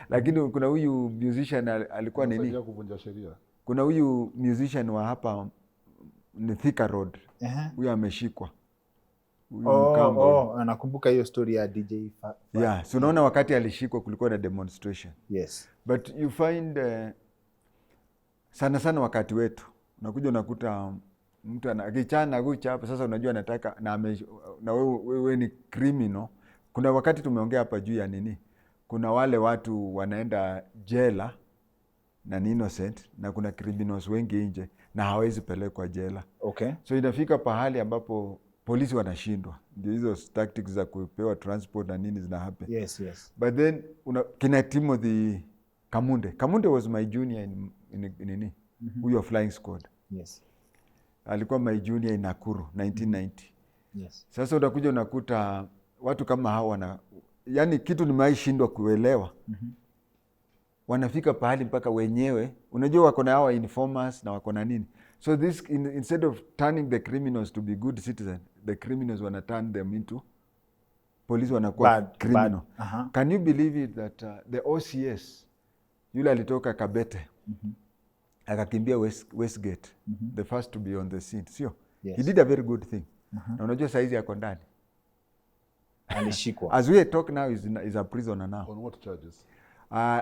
Lakini kuna huyu musician alikuwa anasaidia kuvunja sheria. Kuna huyu musician wa hapa ni Thika Road. Huyu ameshikwa. Nakumbuka hiyo story ya DJ Yeah, so unaona wakati alishikwa kulikuwa na demonstration. Yes. But you find sana wakati wetu unakuja unakuta mtu akichana gucha hapa sasa, unajua anataka na wewe ni criminal. Kuna wakati tumeongea hapa juu ya nini, kuna wale watu wanaenda jela na ni innocent, na kuna criminals wengi nje na hawezi pelekwa jela. Okay. So inafika pahali ambapo polisi wanashindwa, ndio hizo tactics za kupewa transport na nini zina happen. Yes. But then kina Timothy Kamunde was my junior in nini, huyo flying squad. Yes. Alikuwa my junior in Nakuru 1990. Yes. Sasa utakuja unakuta watu kama hao yani kitu nimeishindwa kuelewa. Wanafika pahali mpaka wenyewe unajua wako na hawa informers na wako na nini. So this instead of turning the criminals to be good citizens, the criminals wana turn them into police, wanakuwa criminal. Can you believe it that the OCS yule alitoka Kabete akakimbia Westgate, the first to be on the scene, sio? Yes. He did a very good thing. Na unajua saizi yako ndani. Alishikwa. As we talk now is a prisoner now. On what charges?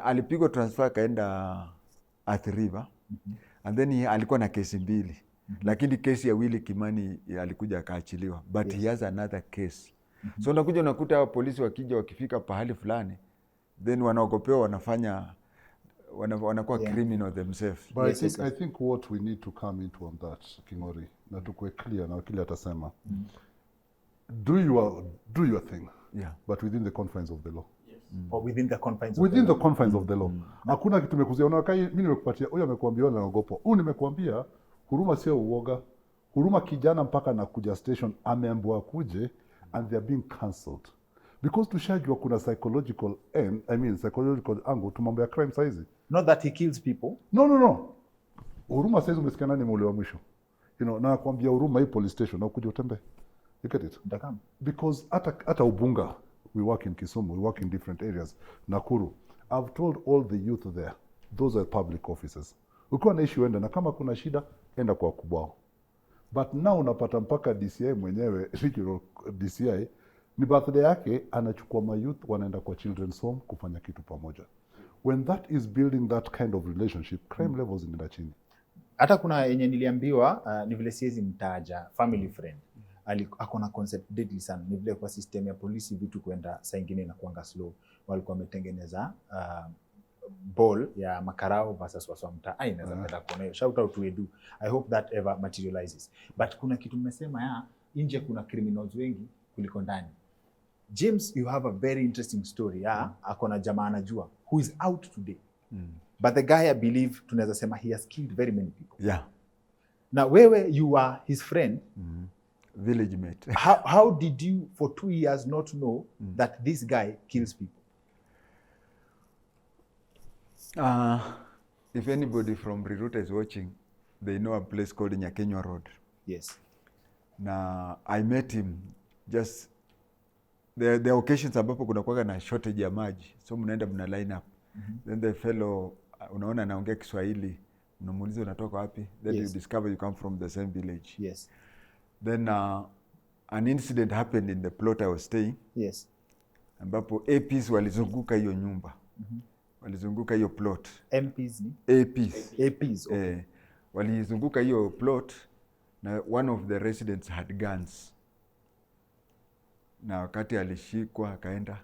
Alipigwa transfer kaenda Athi River. And then alikuwa na kesi mbili. Lakini kesi ya Willy Kimani alikuja akaachiliwa. But he has another case. So unakuja unakuta polisi wakija wakifika pahali fulani, then wanaogopewa, wanakuwa criminal themselves. But I think what we need to come into on that, Kingori, na tukue clear na wakili atasema, do your thing, but within the confines of the law. Or within the confines of the law. Hakuna kitu tumekuzia. Unawakai mimi nimekupatia, huyu amekuambia wala naogopa. Huyu nimekuambia huruma sio uoga. Huruma kijana mpaka na kuja station ameambiwa kuje and they are being cancelled. Because tushajua kuna psychological angle to mambo ya crime size. Not that he kills people. No. Huruma size umesikia nani mule wa mwisho? Na nakwambia huruma hii police station na ukuje utembe. You get it? Ndakam. Because hata Ubunga, we work in Kisumu, we work in different areas. Nakuru, I've told all the youth there, those are public officers. Ukiwa na issue enda, na kama kuna shida, enda kwa wakubwa. But now unapata mpaka DCI mwenyewe, regional DCI, ni birthday yake, anachukua mayouth, wanaenda kwa children's home, kufanya kitu pamoja. When that is building that kind of relationship, crime levels zinaenda chini. Hata kuna yenye niliambiwa, ni vile siwezi mtaja, family friend. Akona concept deadly sana. Ni vile kwa system ya polisi vitu kwenda saa ingine na kuanga slow. Walikuwa wametengeneza ball ya makarao versus waswamta. Inaweza penda kuona hiyo. Shout out to Edu. I hope that ever materializes. But kuna kitu mmesema nje kuna criminals wengi kuliko ndani. James, you have a very interesting story. Akona jamaa anajua who is out today. But the guy, I believe, tunaweza sema he has killed very many people. Yeah. Now wewe, you are his friend. Village mate. How did you for 2 years not know that this guy kills people? If anybody from Riruta is watching, they know a place called Nyakenywa Road. Yes. Na I met him just the occasions ambapo kuna kuwaga na shortage ya maji, so mnaenda mna line up. Then the fellow unaona anaongea Kiswahili, unamuuliza unatoka wapi, then you discover you come from the same village. Yes. Then an incident happened in the plot I was staying. Yes. Ambapo APs walizunguka hiyo nyumba. Walizunguka hiyo plot. MPs ni? APs, okay. Walizunguka hiyo plot na one of the residents had guns. Na wakati alishikwa akaenda,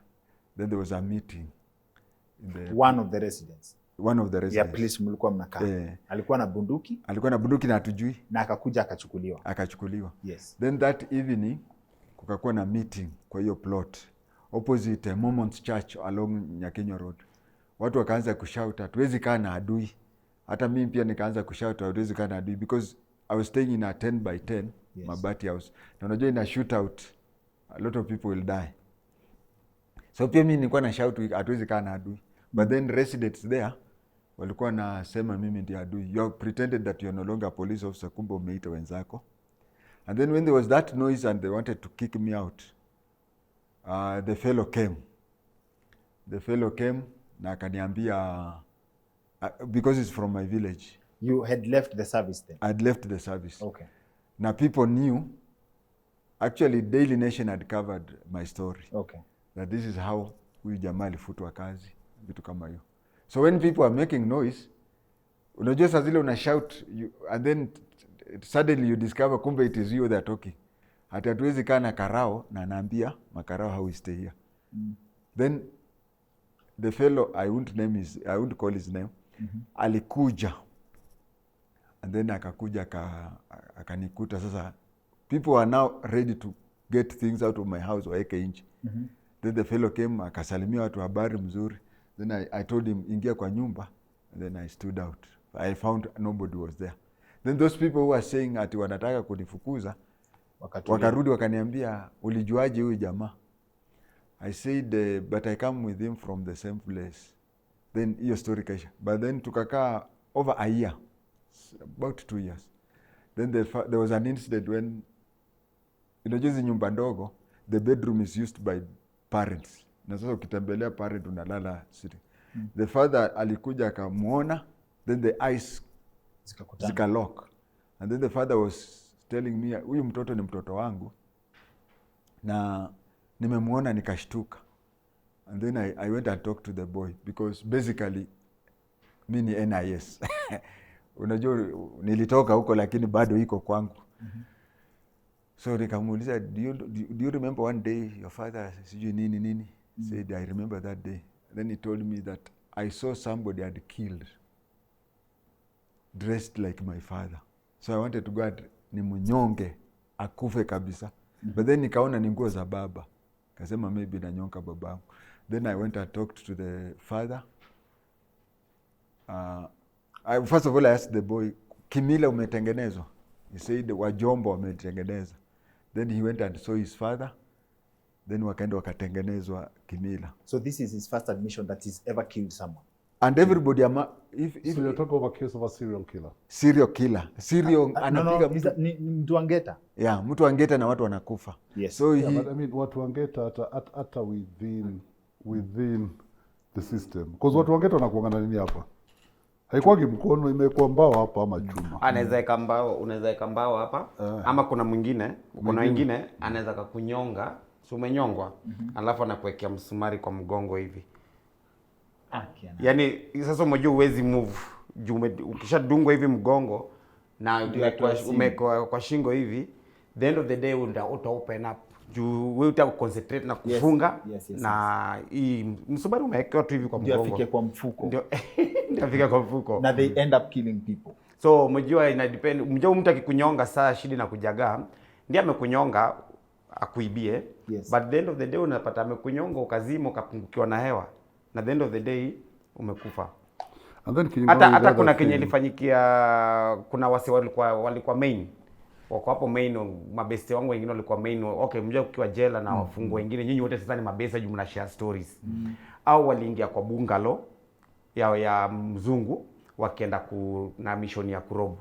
then there was a meeting. One of the residents. Ya police mlikuwa mnakaa. Alikuwa na bunduki? Alikuwa na bunduki na hatujui. Na akakuja akachukuliwa. Yes. Then that evening kukakuwa na meeting kwa hiyo plot opposite Mormon's Church along Nyakenywa Road. Watu wakaanza kushout, hatuwezi kaa na adui. Hata mimi pia nikaanza kushout, hatuwezi kaa na adui because I was staying in a 10 by 10 mabati house. Na unajua in a shootout a lot of people will die. So pia mimi nilikuwa na shout, hatuwezi kaa na adui. But then residents there walikuwa nasema mimi ndiye adui. You pretended that you are no longer a police officer, kumbe umeita wenzako. And then when there was that noise and they wanted to kick me out, the fellow came na akaniambia, because it's from my village, You had left the service then? I'd left the service. Okay. Now people knew, actually Daily Nation had covered my story. Okay. That this is how huyu jamaa alifutwa kazi, vitu kama hiyo. So when people are making noise, unajua saa zile una shout, and then suddenly you discover kumbe it is you that are talking. Hata hatuwezi kaa na karao na naambia makarao how we stay here. Then the fellow, I won't call his name, alikuja. And then akakuja akanikuta sasa. People are now ready to get things out of my house waeke nje. Then the fellow came akasalimia watu habari mzuri. Then I told him ingia kwa nyumba. And then I stood out. I found nobody was there. Then those people who were saying ati wanataka kunifukuza wakarudi wakaniambia ulijuaje huyu jamaa? I said but I come with him from the same place. Then hiyo story kaisha. But then tukakaa over a year, about 2 years. Then there was an incident when inajuzi nyumba ndogo, the bedroom is used by parents. Na sasa ukitembelea parent unalala siri. The father alikuja akamuona, then the eyes zikalock. And then the father was telling me, huyu mtoto ni mtoto wangu. Na nimemuona nikashtuka. And then I went and talked to the boy because basically mi ni NIS. Unajua nilitoka huko lakini bado iko kwangu. So nikamuuliza, do you remember one day your father sijui nini? Said I remember that day. Then he told me that I saw somebody had killed dressed like my father. So I wanted to go and ni mnyonge akufe kabisa. But then nikaona ni nguo za baba. Kasema maybe nanyonga babangu. Then I went and talked to the father. First of all I asked the boy, kimila umetengenezwa? He said wajombo wametengeneza. Then he went and saw his father. Then wakaenda wakatengenezwa kimila. So this is his first admission that he's ever killed someone. And everybody if so you're talking of a case of a serial killer. Serial killer. Anapiga no, ni mtu angeta. Yeah, mtu angeta na watu wanakufa. Yes. So yeah, but I mean watu angeta hata within the system. Because watu angeta wanakuanga nini hapa? Haikuwagi mkono, imekuwa mbao hapa ama chuma. Anaweza eka mbao hapa ama kuna mwingine, anaweza kukunyonga, si umenyongwa, alafu anakuwekea msumari kwa mgongo hivi. Yaani sasa umejua uwezi move, ukishadungwa hivi mgongo na umekuwa kwa shingo hivi, the end of the day uta open up. Wewe uta concentrate na kufunga na hii msumari umewekewa tu hivi kwa mgongo. Ndio afike kwa mfuko. Ndio afike kwa mfuko. Na they end up killing people. So umejua ina depend, umejua mtu akikunyonga saa shida na kujagaa, ndiye amekunyonga akuibie. Yes. But the end of the day unapata amekunyonga ukazima ukapungukiwa na hewa. Na the end of the day umekufa. And then hata kuna kenye ilifanyikia, kuna wasi walikuwa main. Wako hapo main, mabeste wangu wengine walikuwa main. Okay, mjua ukiwa jela na wafungwa wengine, nyinyi wote sasa ni mabeste juu mna share stories. Au waliingia kwa bungalow ya mzungu wakienda na mission ya kurobu.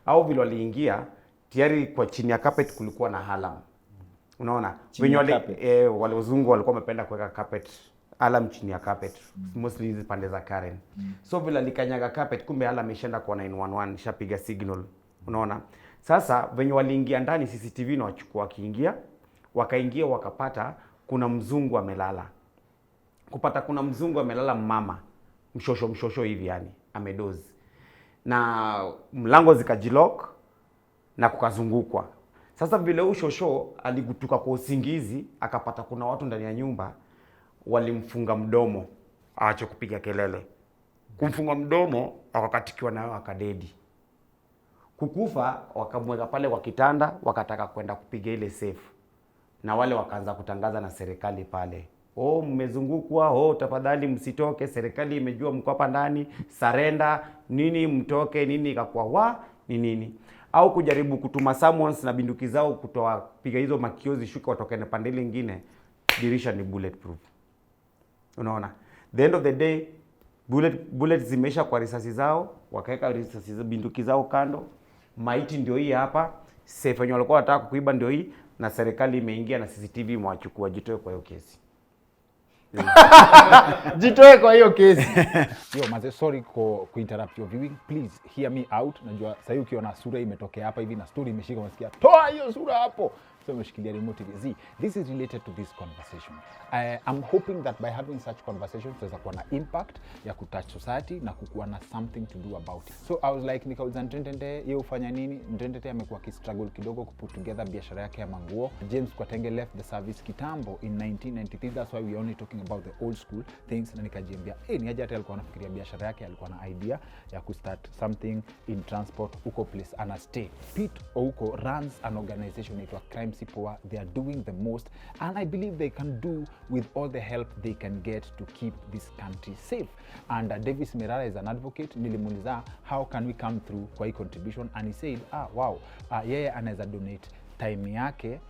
Au vile waliingia tayari kwa chini ya carpet kulikuwa na halam. Unaona? Wenye wale wazungu walikuwa wamependa kuweka carpet, alarm chini ya carpet, mostly hizi pande za Karen. So vile alikanyaga carpet, kumbe alarm imeshaenda kwa 911, ishapiga signal. Unaona? Sasa venye waliingia ndani CCTV na wachukua kiingia, wakaingia wakapata kuna mzungu amelala. Kupata kuna mzungu amelala mama, mshosho hivi yani, amedozi. Na mlango zikajilock na kukazungukwa. Sasa vile ushosho aligutuka kwa usingizi, akapata kuna watu ndani ya nyumba, walimfunga mdomo aache kupiga kelele. Kumfunga mdomo akakatikiwa nayo akadedi. Kukufa wakamweka pale kwa kitanda, wakataka kwenda kupiga ile safe. Na wale wakaanza kutangaza na serikali pale. Oh, mmezungukwa, tafadhali msitoke, serikali imejua mko hapa ndani, surrender, nini mtoke, nini ikakuwa nini. Au kujaribu kutuma summons na binduki zao kutoa piga hizo makiozi shuka watoke na pande nyingine, dirisha ni bulletproof. Unaona? The end of the day bullets zimeisha kwa risasi zao, wakaweka risasi za binduki zao kando. Maiti ndio hii hapa, safe wenye walikuwa wanataka kuiba ndio hii, na serikali imeingia na CCTV mwachukua jitoe kwa hiyo kesi. Jitoe kwa hiyo kesi. Yo maze, sorry kuinterrupt your viewing. Please hear me out. Najua sasa ukiona sura imetokea hapa hivi na story imeshika, unasikia toa hiyo sura hapo. So umeshikilia remote hivi. This is related to this conversation. I'm hoping that by having such conversations tutaweza kuwa na impact ya kutouch society na kukuwa na something to do about it. So I was like, nikauliza Ndrendende yeye ufanya nini? Ndrendende amekuwa kistruggle kidogo kuput together biashara yake ya manguo. James Khwatenge left the service kitambo in 1993. That's why we only talking about the old school things. Na nikajiambia ni aje hata alikuwa anafikiria biashara yake, alikuwa na idea ya kustart something in transport huko place ana stay. Pete Ouko runs an organization inaitwa Crime Sipoa. They are doing the most, and I believe they can do with all the help they can get to keep this country safe. And Davis Mirara is an advocate. Nilimuuliza how can we come through kwa hii contribution, and he said wow, yeye anaweza donate time yake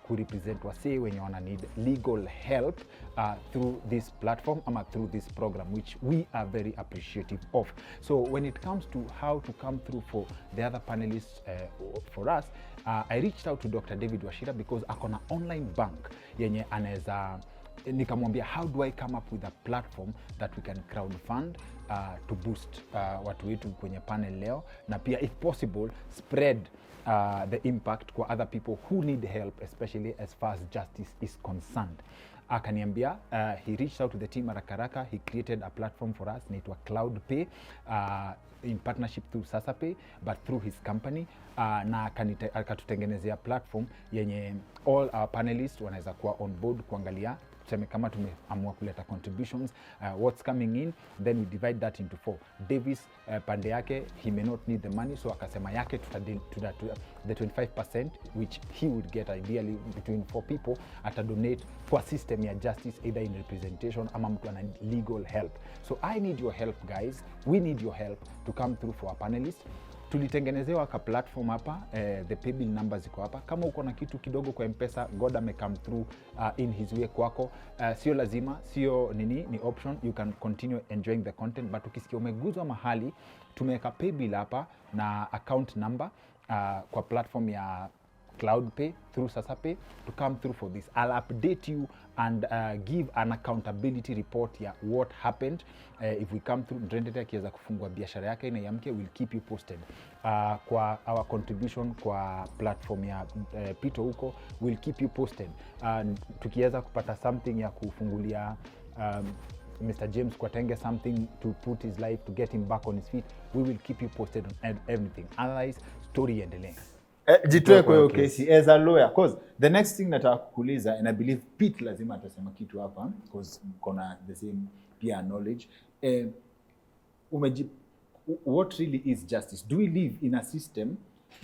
kurepresent wasee wenye wana need legal help through this platform ama through this program, which we are very appreciative of. So when it comes to how to come through for the other panelists for us, I reached out to Dr. David Wachira because akona online bank yenye anaweza, nikamwambia how do I come up with a platform that we can crowdfund to boost watu wetu kwenye panel leo, na pia if possible spread the impact kwa other people who need help, especially as far as justice is concerned. Akaniambia he reached out to the team Arakaraka. He created a platform for us inaitwa CloudPay in partnership through SasaPay but through his company, na akatutengenezea platform yenye all our panelists wanaweza kuwa on board kuangalia tuseme kama tumeamua kuleta contributions, what's coming in, then we divide that into 4. Davis pande yake he may not need the money, so akasema yake the 25% which he would get ideally between 4 people atadonate kwa system ya justice, either in representation ama mtu ana legal help. So I need your help guys, we need your help to come through for our panelists. Tulitengenezewa ka platform hapa, the paybill numbers ziko hapa. Kama uko na kitu kidogo kwa M-Pesa, God may come through in his way kwako. Sio lazima, sio ni option. You can continue enjoying the content, but ukisikia umeguzwa mahali, tumeweka paybill hapa na account number kwa platform ya CloudPay through SasaPay to come through for this. I'll update you and give an accountability report ya what happened if we come through. Ndrendende akiweza kufungua biashara yake na yamke, will keep you posted kwa our contribution kwa platform ya Pete Ouko, will keep you posted. Tukiweza kupata something ya kufungulia Mr. James Khwatenge something to put his life, to get him back on his feet, we will keep you posted on everything. Otherwise story endelee. Jitoe kwa hiyo kesi as a lawyer, cause the next thing nataka kukuuliza, and I believe Pete lazima atasema kitu hapa because mkona the same peer knowledge. What really is justice? Do we live in a system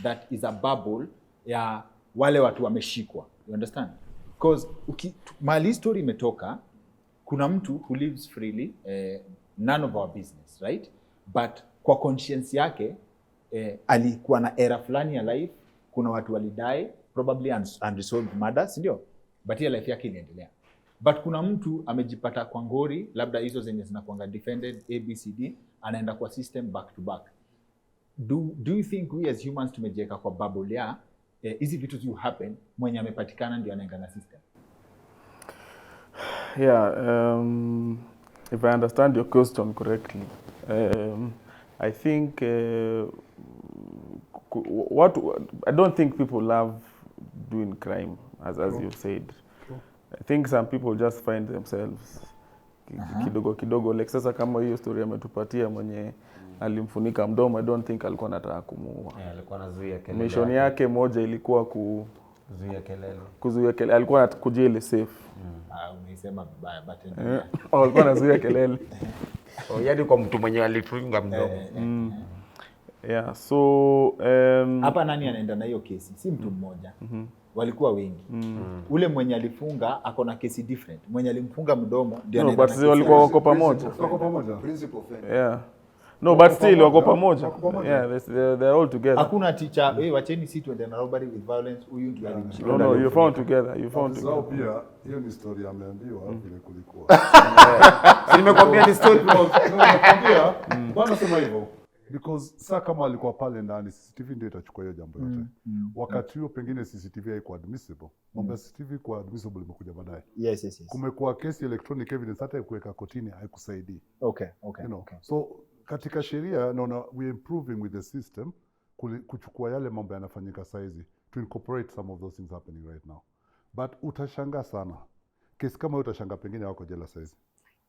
that is a bubble ya wale watu wameshikwa? You understand? Because mali story imetoka, kuna mtu who lives freely, none of our business, right? But kwa conscience yake alikuwa na era fulani ya life, kuna watu walidai probably unresolved murders, ndio? But hiyo life yake iliendelea. But kuna mtu amejipata kwa ngori, labda hizo zenye zinakuanga defended ABCD, anaenda kwa system back to back. Do you think we as humans tumejiweka kwa bubble ya hizi vitu zi happen, mwenye amepatikana ndio anaingia na system? Yeah, if I understand your question correctly, I think I don't think people love doing crime, as you've said. I think some people just find themselves kidogo like sasa kama hiyo story ametupatia mwenye alimfunika mdomo, I don't think alikuwa anataka kumuua. Alikuwa anazuia kelele. Mission yake moja ilikuwa kuzuia kelele. Alikuwa anakujia ile safe. Umeisema vibaya but alikuwa anazuia kelele. Yaani kwa mtu mwenye alifunga mdomo. Yeah, so hapa nani anaenda na hiyo kesi? Si mtu mmoja. Walikuwa wengi. Ule mwenye alifunga akona kesi different. Mwenye alimfunga mdomo ndio anaenda. No, but walikuwa wako pamoja. Principal offense. Yeah. No, but still wako pamoja. Yeah, they're all together. Hakuna teacher, wacheni si tuende na robbery with violence, huyu ndio alimshika. No, you found together. You found together. Pia hiyo ni story ameambiwa vile kulikuwa. Nimekwambia ni story. Nakwambia, bwana sema hivyo. Because saa kama alikuwa pale ndani, CCTV ndio itachukua hiyo jambo yote. Wakati huo pengine CCTV haikuwa admissible. Mambo ya CCTV kwa admissible imekuja baadaye. Yes. Kumekuwa kesi electronic evidence, hata kuweka kotini haikusaidii. Okay. So katika sheria naona we are improving with the system kuchukua yale mambo yanafanyika saizi to incorporate some of those things happening right now. But utashangaa sana. Kesi kama utashangaa pengine wako jela saizi.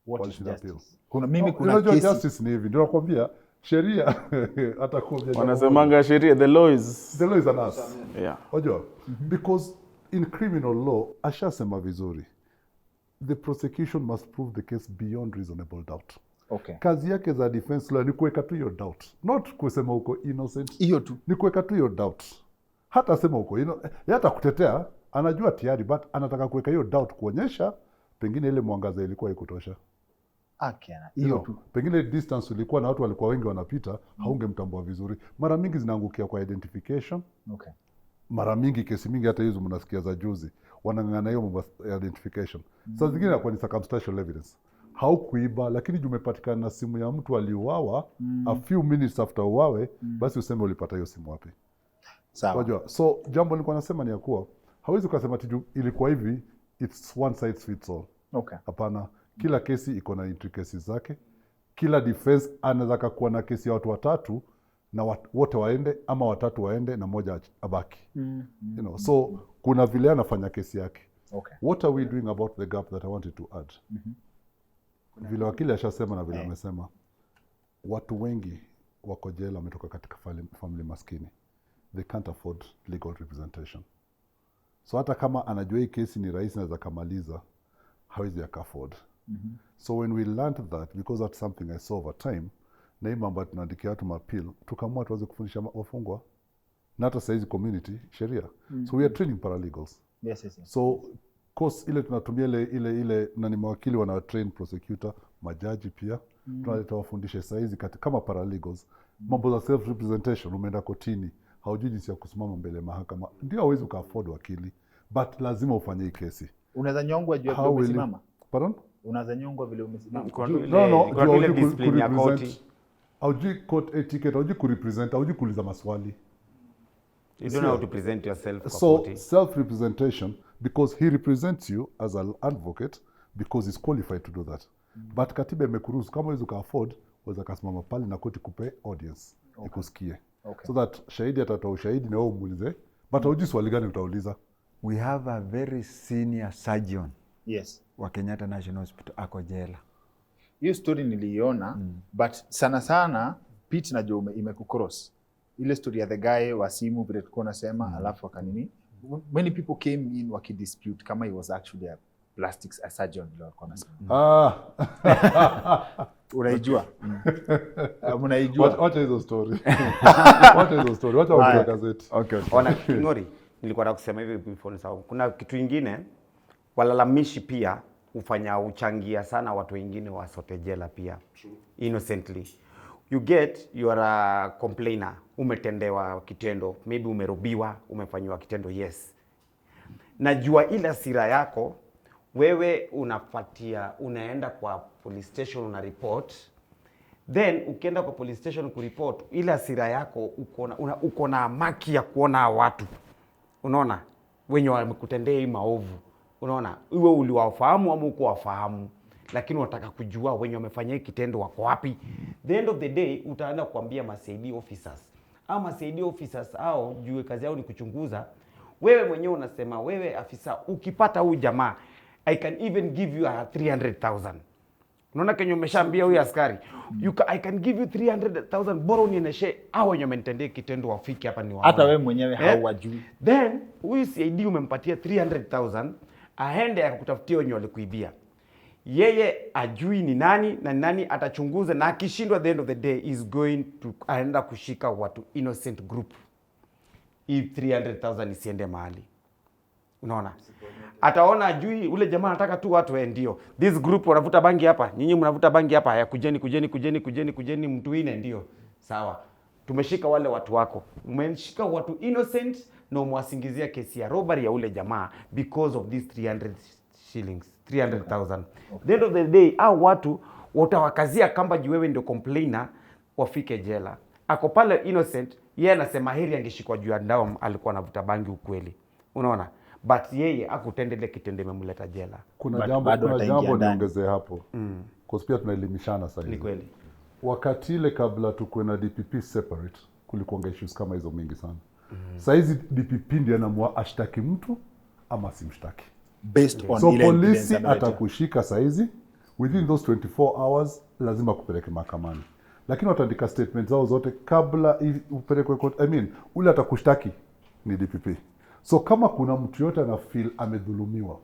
What is justice? Kuna kesi justice ni hivi. Ndio nakwambia sheria atakuambia. Wanasemanga sheria, the law is an us. Yeah. Ojo. Because in criminal law ashasema vizuri. The prosecution must prove the case beyond reasonable doubt. Okay. Kazi yake za defense lawyer ni kuweka tu hiyo doubt. Not kusema uko innocent. Hiyo tu. Ni kuweka tu hiyo doubt. Hata sema uko hata kutetea anajua tayari but anataka kuweka hiyo doubt kuonyesha pengine ile mwangaza ilikuwa ikutosha. Hiyo tu. Pengine distance ilikuwa na watu walikuwa wengi wanapita, haungemtambua vizuri. Mara mingi zinaangukia kwa identification. Okay. Mara mingi kesi mingi hata hizo mnasikia za juzi wanang'ang'ana hiyo mambo ya identification. Sasa zingine inakuwa ni circumstantial evidence. Haukuiba lakini jumepatikana na simu ya mtu aliuawa a few minutes after uawe, basi useme ulipata hiyo simu wapi. Sawa. Unajua, so jambo nilikuwa nasema ni ya kuwa hawezi kusema ati ilikuwa hivi it's one size fits all. Okay. Hapana, kila kesi iko na intricacies zake. Kila defense anaweza kuwa na kesi ya watu watatu na wote waende ama watatu waende na moja abaki. So kuna vile anafanya kesi yake. Okay. What are we doing about the gap that I wanted to add? Vile wakili ashasema na vile amesema, watu wengi wako jela wametoka katika family maskini. They can't afford legal representation. So hata kama anajua hii kesi ni rahisi na za kamaliza, hawezi afford. So when we learned that, because that's something I saw over time, na hii mambo tunaandikia watu mapil, tukamua tuweze kufundisha wafungwa na hata saizi community sheria. So we are training paralegals. Yes. So course ile tunatumia ile na ni mawakili wana train prosecutor, majaji pia. Tunaleta wafundishe saizi kama paralegals. Mambo za self representation, umeenda kotini, haujui jinsi ya kusimama mbele mahakama. Ndio hauwezi afford wakili, but lazima ufanye hii kesi. Unaweza nyongwa juu ya vile umesimama. Pardon? Unaweza nyongwa vile umesimama. Kwa ile discipline ya koti. Haujui court etiquette, haujui kurepresent, haujui kuuliza maswali. You don't know how to present yourself. So self-representation, because he represents you as an advocate because he's qualified to do that. But katiba imekuruhusu kama hizo ka afford, waweza kasimama pale na koti kupe audience ikusikie. So that shahidi atatoa ushahidi na wewe umuulize, but hujui swali gani utauliza. We have a very senior surgeon. Yes. Wa Kenyatta National Hospital ako jela. Hiyo story niliiona, but sana Pete na Joe imekucross. Ile story ya the guy wa simu vile tulikuwa nasema, alafu akanini. Many people came in wakidispute kama he was actually a plastic surgeon vile walikuwa nasema. Unaijua? Unaijua? Wacha hizo story. Wacha wa gazeti. Okay. Ona Ngori, nilikuwa nataka kusema hivi before nisahau. Kuna kitu kingine walalamishi pia ufanya uchangia sana watu wengine wasote jela pia. Innocently. You are a complainer, umetendewa kitendo, maybe umerubiwa, umefanywa kitendo, yes. Najua ile hasira yako, wewe unaenda kwa police station una report, then ukienda kwa police station kureport, ile hasira yako uko na maki ya kuona watu. Unaona? Wenye wamekutendea hii maovu. Unaona? Iwe uliwafahamu ama uko wafahamu. Lakini unataka kujua wenye wamefanya kitendo wako wapi. The end of the day utaenda kuambia CID officers. Ama CID officers hao juu kazi yao ni kuchunguza. Wewe mwenyewe unasema wewe afisa ukipata huyu jamaa I can even give you 300,000. Unaona kenye umeshaambia huyu askari I can give you 300,000 bora unionyeshe hao wenye wamenitendea kitendo wafike hapa ni wao. Hata wewe mwenyewe hauwajui. Then huyu CID umempatia 300,000 aende akakutafutia wenye walikuibia. Yeye ajui ni nani na nani atachunguza, na akishindwa the end of the day is going to aenda kushika watu innocent group. If 300,000 isiende mahali. Unaona? Ataona ajui ule jamaa anataka tu watu ndio. This group wanavuta bangi hapa, nyinyi mnavuta bangi hapa, haya kujeni mtu ine ndio. Sawa. Tumeshika wale watu wako. Umeshika watu innocent na umwasingizia kesi ya robbery ya ule jamaa because of this 300,000. The end of the day, hao watu watawakazia kamba juu wewe ndio complainer wafike jela. ako pale innocent, yeye anasema heri angeshikwa juu ya ndao, alikuwa anavuta bangi ukweli, unaona, but yeye akutenda ile kitendo imemleta jela. Kuna jambo niongezee hapo, kwa sababu tunaelimishana sasa hivi. Ni kweli. Wakati ile kabla tukuwe na DPP separate, kulikuwa issues kama hizo mingi sana. Sasa hizi DPP ndiye anaamua ashtaki mtu ama simshtaki. Based on so ile polisi atakushika saa hizi within those 24 hours lazima kupeleke mahakamani. Lakini wataandika statement zao zote kabla upelekwe court. I mean, ule atakushtaki ni DPP. So kama kuna mtu yote ana feel amedhulumiwa,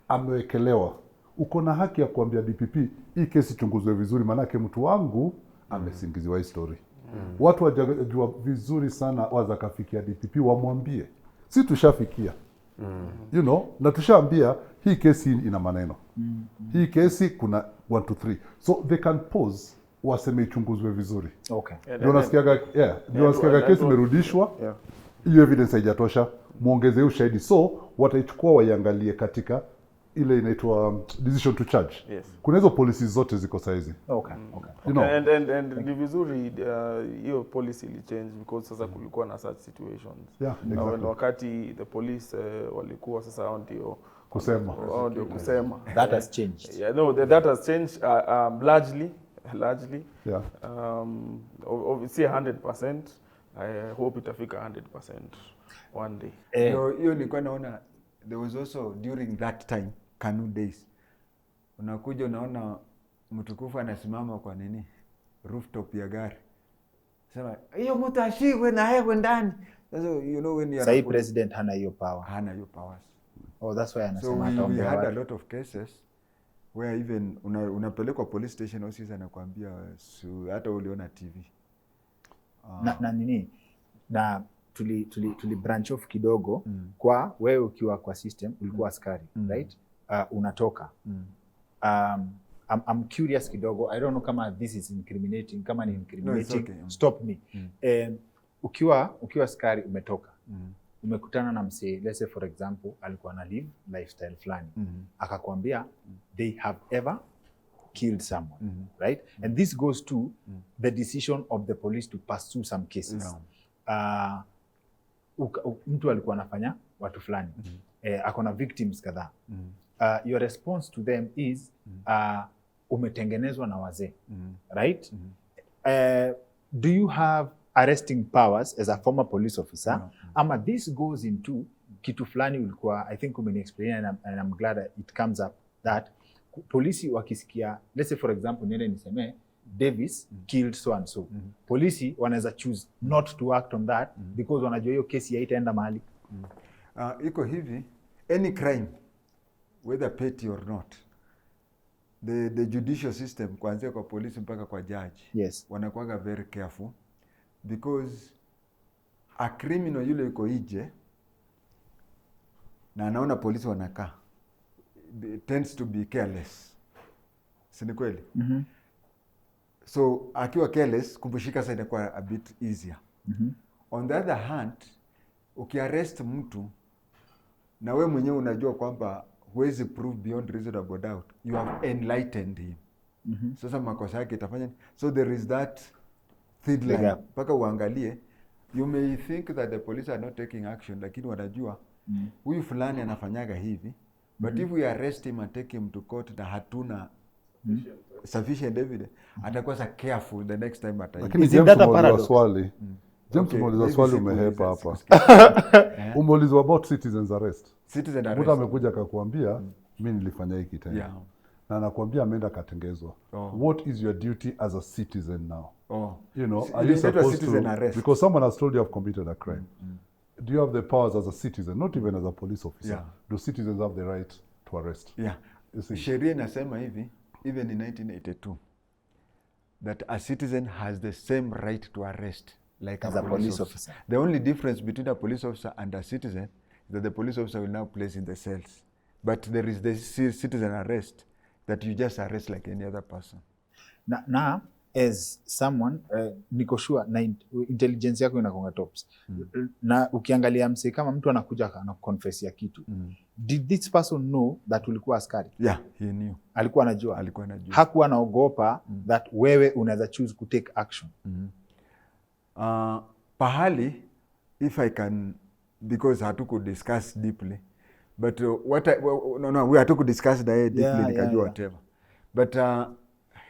amewekelewa, uko na haki ya kuambia DPP hii kesi chunguzwe vizuri, manake mtu wangu amesingiziwa hii story. Watu wajua vizuri sana waza kafikia DPP wamwambie. Si tushafikia. You know, na tushaambia hii kesi ina maneno. Hii kesi kuna 1 2 3. So they can pause waseme ichunguzwe vizuri. Okay. Ndio nasikiaga kesi imerudishwa. Hiyo evidence haijatosha, muongezee ushahidi. So wataichukua waiangalie katika ile inaitwa decision to charge. Kuna hizo policies zote ziko saizi. Okay. You know? And ni vizuri hiyo policy ili change because sasa kulikuwa na such situations. Yeah, exactly. Wakati the police walikuwa sasa ndio kusema. That has changed. Yeah, no, that has changed largely. Yeah. Obviously 100%. I hope itafika 100% one day. Hiyo nilikuwa naona there was also during that time KANU days. Unakuja unaona mtukufu anasimama kwa nini? Rooftop ya gari. Sema hiyo mtu ashikwe na hewe ndani. So you know when you are president hana hiyo power. Hana hiyo powers. Oh, that's why anasema so we had a lot of cases where even unapelekwa police station officer anakuambia hata uliona TV. Na nini? Na tuli branch off kidogo kwa wewe ukiwa kwa system ulikuwa askari, right? Unatoka. I'm curious kidogo. I don't know kama this is incriminating, kama ni incriminating. No, okay. Stop me. Ukiwa askari umetoka. Umekutana na msee, let's say for example, alikuwa na live lifestyle fulani. Akakwambia they have ever killed someone, right? And this goes to the decision of the police to pursue some cases. Mtu alikuwa anafanya watu fulani. Akona victims kadhaa. Your response to them is umetengenezwa na wazee, right? Do you have arresting powers as a former police officer? Ama this goes into kitu fulani ulikuwa, I think umeni-explain and I'm glad that it comes up that polisi wakisikia, let's say for example, niende niseme Davis killed so and so. Polisi wanaweza choose not to act on that because wanajua hiyo kesi haitaenda mahali. Iko hivi, any crime whether petty or not, the judicial system kuanzia kwa polisi mpaka kwa judge, wanakuwa very careful because a criminal yule yuko nje na anaona polisi wanakaa, tends to be careless. Si ni kweli? So akiwa careless kumshika sasa inakuwa a bit easier. On the other hand, ukiarrest mtu na wewe mwenyewe unajua kwamba huwezi prove beyond reasonable doubt, you have enlightened him. Sasa makosa yake itafanya. So there is that thin line. Paka uangalie, you may think that the police are not taking action, lakini wanajua huyu fulani anafanyaga hivi. But if we arrest him and take him to court na hatuna sufficient evidence, atakuwa sa careful the next time Lakini James umeuliza swali umehepa hapa. Umeulizwa about citizens arrest. Citizen arrest. Mtu amekuja akakwambia mimi nilifanya hiki tena. Na anakuambia ameenda katengezwa. What is your duty as a citizen now? You know, are you supposed to arrest? Because someone has told you have committed a crime. Do you have the powers as a citizen, not even as a police officer? Do citizens have the right to arrest? Sheria inasema hivi, even in 1982, that a citizen has the same right to arrest like as a police officer. The only difference between a police officer and a citizen is that the police officer will now place in the cells. But there is the citizen arrest that you just arrest like any other person. Na as someone, niko sure na intelligence yako inakonga tops. Na ukiangalia mse kama mtu anakuja anakonfess ya kitu. Did this person know that ulikuwa askari? Yeah, he knew. Alikuwa anajua. Hakuwa anaogopa that wewe unaweza choose to take action. Pahali, if I can, because hatuku discuss deeply, but we hatuku discuss deeply, nikajua whatever. But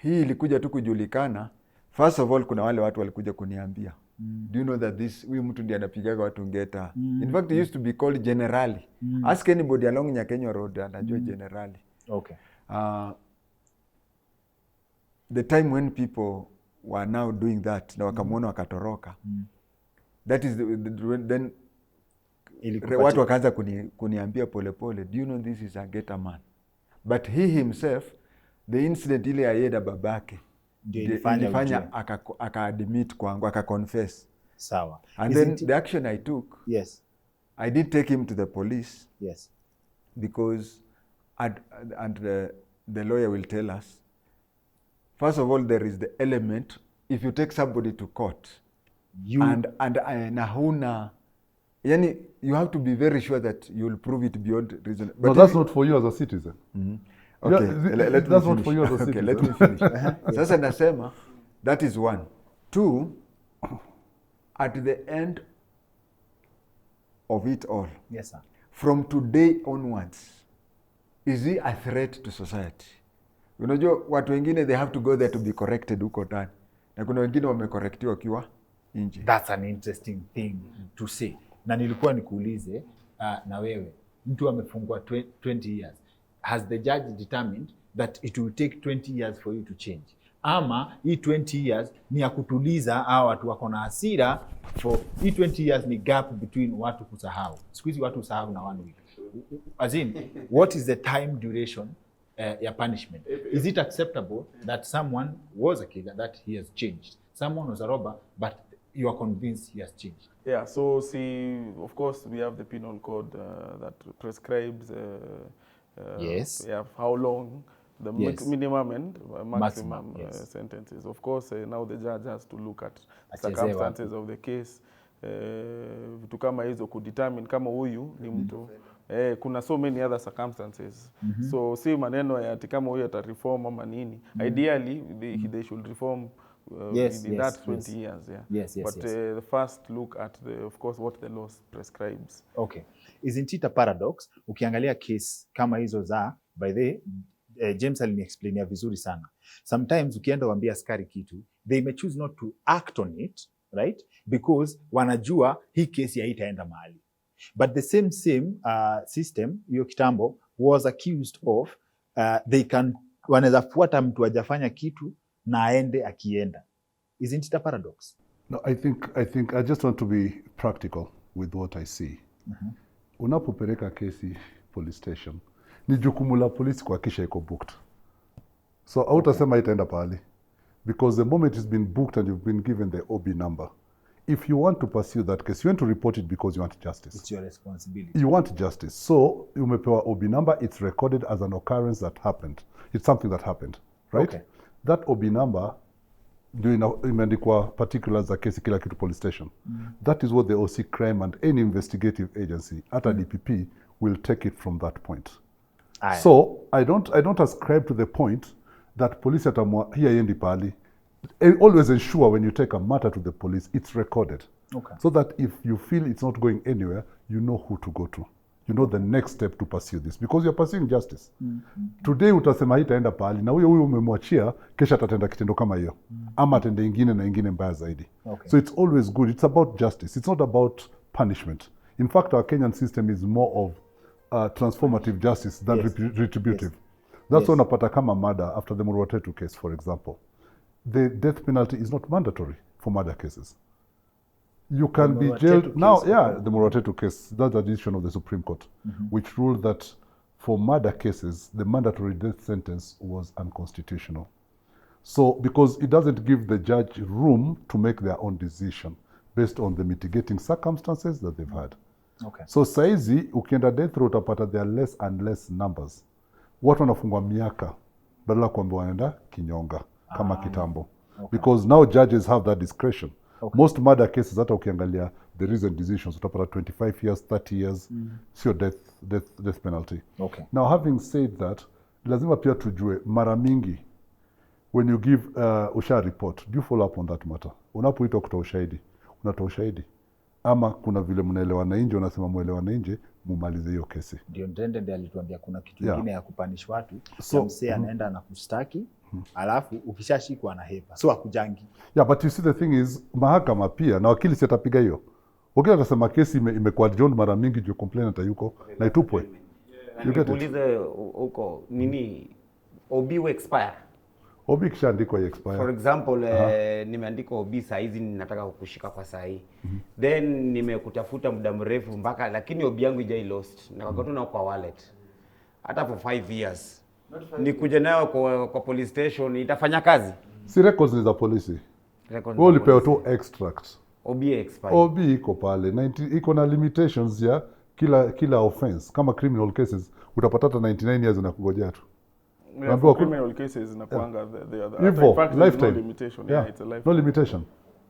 hii ilikuja tu kujulikana. First of all, kuna wale watu walikuja kuniambia, do you know that huyu mtu ndiye anapigaga watu ngeta. In fact, it used to be called generally. Ask anybody along Nyakenyo Road, anajua generally. Okay. The time when people were now doing that, na wakamuona wakatoroka, that is then watu wakaanza kuniambia pole, do you know this is a geta man? But he himself, the incident ile ya yeda babake, ilifanya aka-admit kwangu, aka-confess. Sawa. And then the action I took, yes, I did take him to the police. Yes. Because, the lawyer will tell us, first of all, there is the element, if you take somebody to court, nahuna, yani, you have to be very sure that you will prove it beyond reason. But that's not for you as a citizen. Okay, that's not for you as a citizen. Okay, let me finish. Sasa nasema, that is one. Two, at the end of it all, yes, sir, from today onwards, is he a threat to society? Unajua watu wengine they have to go there to be corrected huko ndani, na kuna wengine wamecorrectiwa kiwa nje. That's an interesting thing to say. Na nilikuwa nikuulize, na wewe, mtu amefungwa 20 years. Has the judge determined that it will take 20 years for you to change? Ama hii 20 years ni ya kutuliza hao watu wako na hasira, for hii 20 years ni gap between watu kusahau. Siku hizi watu usahau na 1 week. As in, what is the time duration ya punishment? Is it acceptable that someone was a killer, that he has changed? Someone was a robber, but you are convinced he has changed? Yeah, so of course, we have the penal code that prescribes yes, we have how long the minimum and maximum yes, sentences. Of course, now the judge has to look at circumstances of the case. Vitu kama hizo kudetermine kama huyu ni mtu. Kuna so many other circumstances. So si maneno ya ati kama huyu ata reform ama nini. Ideally, they should reform in that 20 years. Yeah. Yes. But the first look at of course what the law prescribes. Okay. Isn't it a paradox? Ukiangalia case kama hizo za, by the James aliniexplainia vizuri sana. Sometimes ukienda waambia askari kitu, they may choose not to act on it, right? Because wanajua hii kesi haitaenda mahali. But the same system, hiyo kitambo, was accused of, wanaweza fuata mtu hajafanya kitu na aende akienda. Isn't it a paradox? No, I think I just want to be practical with what I see. Unapopeleka kesi police station, ni jukumu la polisi kuhakikisha iko booked. So hautasema itaenda pahali, because the moment it's been booked and you've been given the OB number, if you want to pursue that case, you want to report it because you want justice. It's your responsibility. You want justice. So umepewa OB number, it's recorded as an occurrence that happened. It's something that happened, right? Okay. That OB number, imeandikwa particulars za kesi kila kitu police station. That is what the OC crime and any investigative agency, hata DPP, will take it from that point. So I don't ascribe to the point that police atamwa hiya yendi pali. Always ensure when you take a matter to the police, it's recorded. Okay. So that if you feel it's not going anywhere, you know who to go to. You know the next step to pursue this, because you're pursuing justice. Today utasema haitaenda pahali, na huyo umemwachia, kesha atatenda kitendo kama hiyo. Ama atende ingine na ingine mbaya zaidi. Okay. So it's always good. It's about justice. It's not about punishment. In fact, our Kenyan system is more of transformative justice than retributive. That's why unapata kama murder after the Murwatetu case, for example. The death penalty is not mandatory for murder cases. You can be jailed now. The Murwatetu case, that's a decision of the Supreme Court, which ruled that for murder cases, the mandatory death sentence was unconstitutional. So, because it doesn't give the judge room to make their own decision based on the mitigating circumstances that they've had. Okay. So, saizi, ukienda death row utapata there are less and less numbers. Watu wanafungwa miaka, badala kuambiwa wanaenda kinyonga, kama kitambo. Okay. Because now judges have that discretion. Okay. Most murder cases, hata ukiangalia the recent decisions, utapata 25 years, 30 years, sio death penalty. Okay. Now, having said that, lazima pia tujue mara mingi, when you give usha report, do you follow up on that matter? Unapoitwa kutoa ushahidi, unatoa ushahidi, ama kuna vile mnaelewana nje, unasema muelewana nje, mumalize hiyo kesi. Ndio Ndrendende alituambia kuna kitu kingine ya kupanish watu, so msee anaenda na kustaki, alafu ukishashikwa na hepa, so akujangi. Yeah, but you see the thing is, mahakama pia na wakili si atapiga hiyo. Wakili atasema kesi imekuwa adjourned mara mingi juu complainant hayuko na itupwe. Nikuulize huko nini OB expire? OB kishaandikwa expire. For example, nimeandika OB saa hizi ninataka kukushika kwa saa hii. Then nimekutafuta muda mrefu mpaka lakini OB yangu ijai lost. Na wakati na kwa wallet. Hata for 5 years. Nikuja nayo kwa police station itafanya kazi? Si records ni za polisi. Wewe ulipewa tu extract. OB expire. OB iko pale. Iko na limitations ya kila offense. Kama criminal cases utapata hata 99 years na kungojea tu. For criminal cases inakuanga hivyo lifetime. No limitation. Yeah, it's a lifetime. No limitation.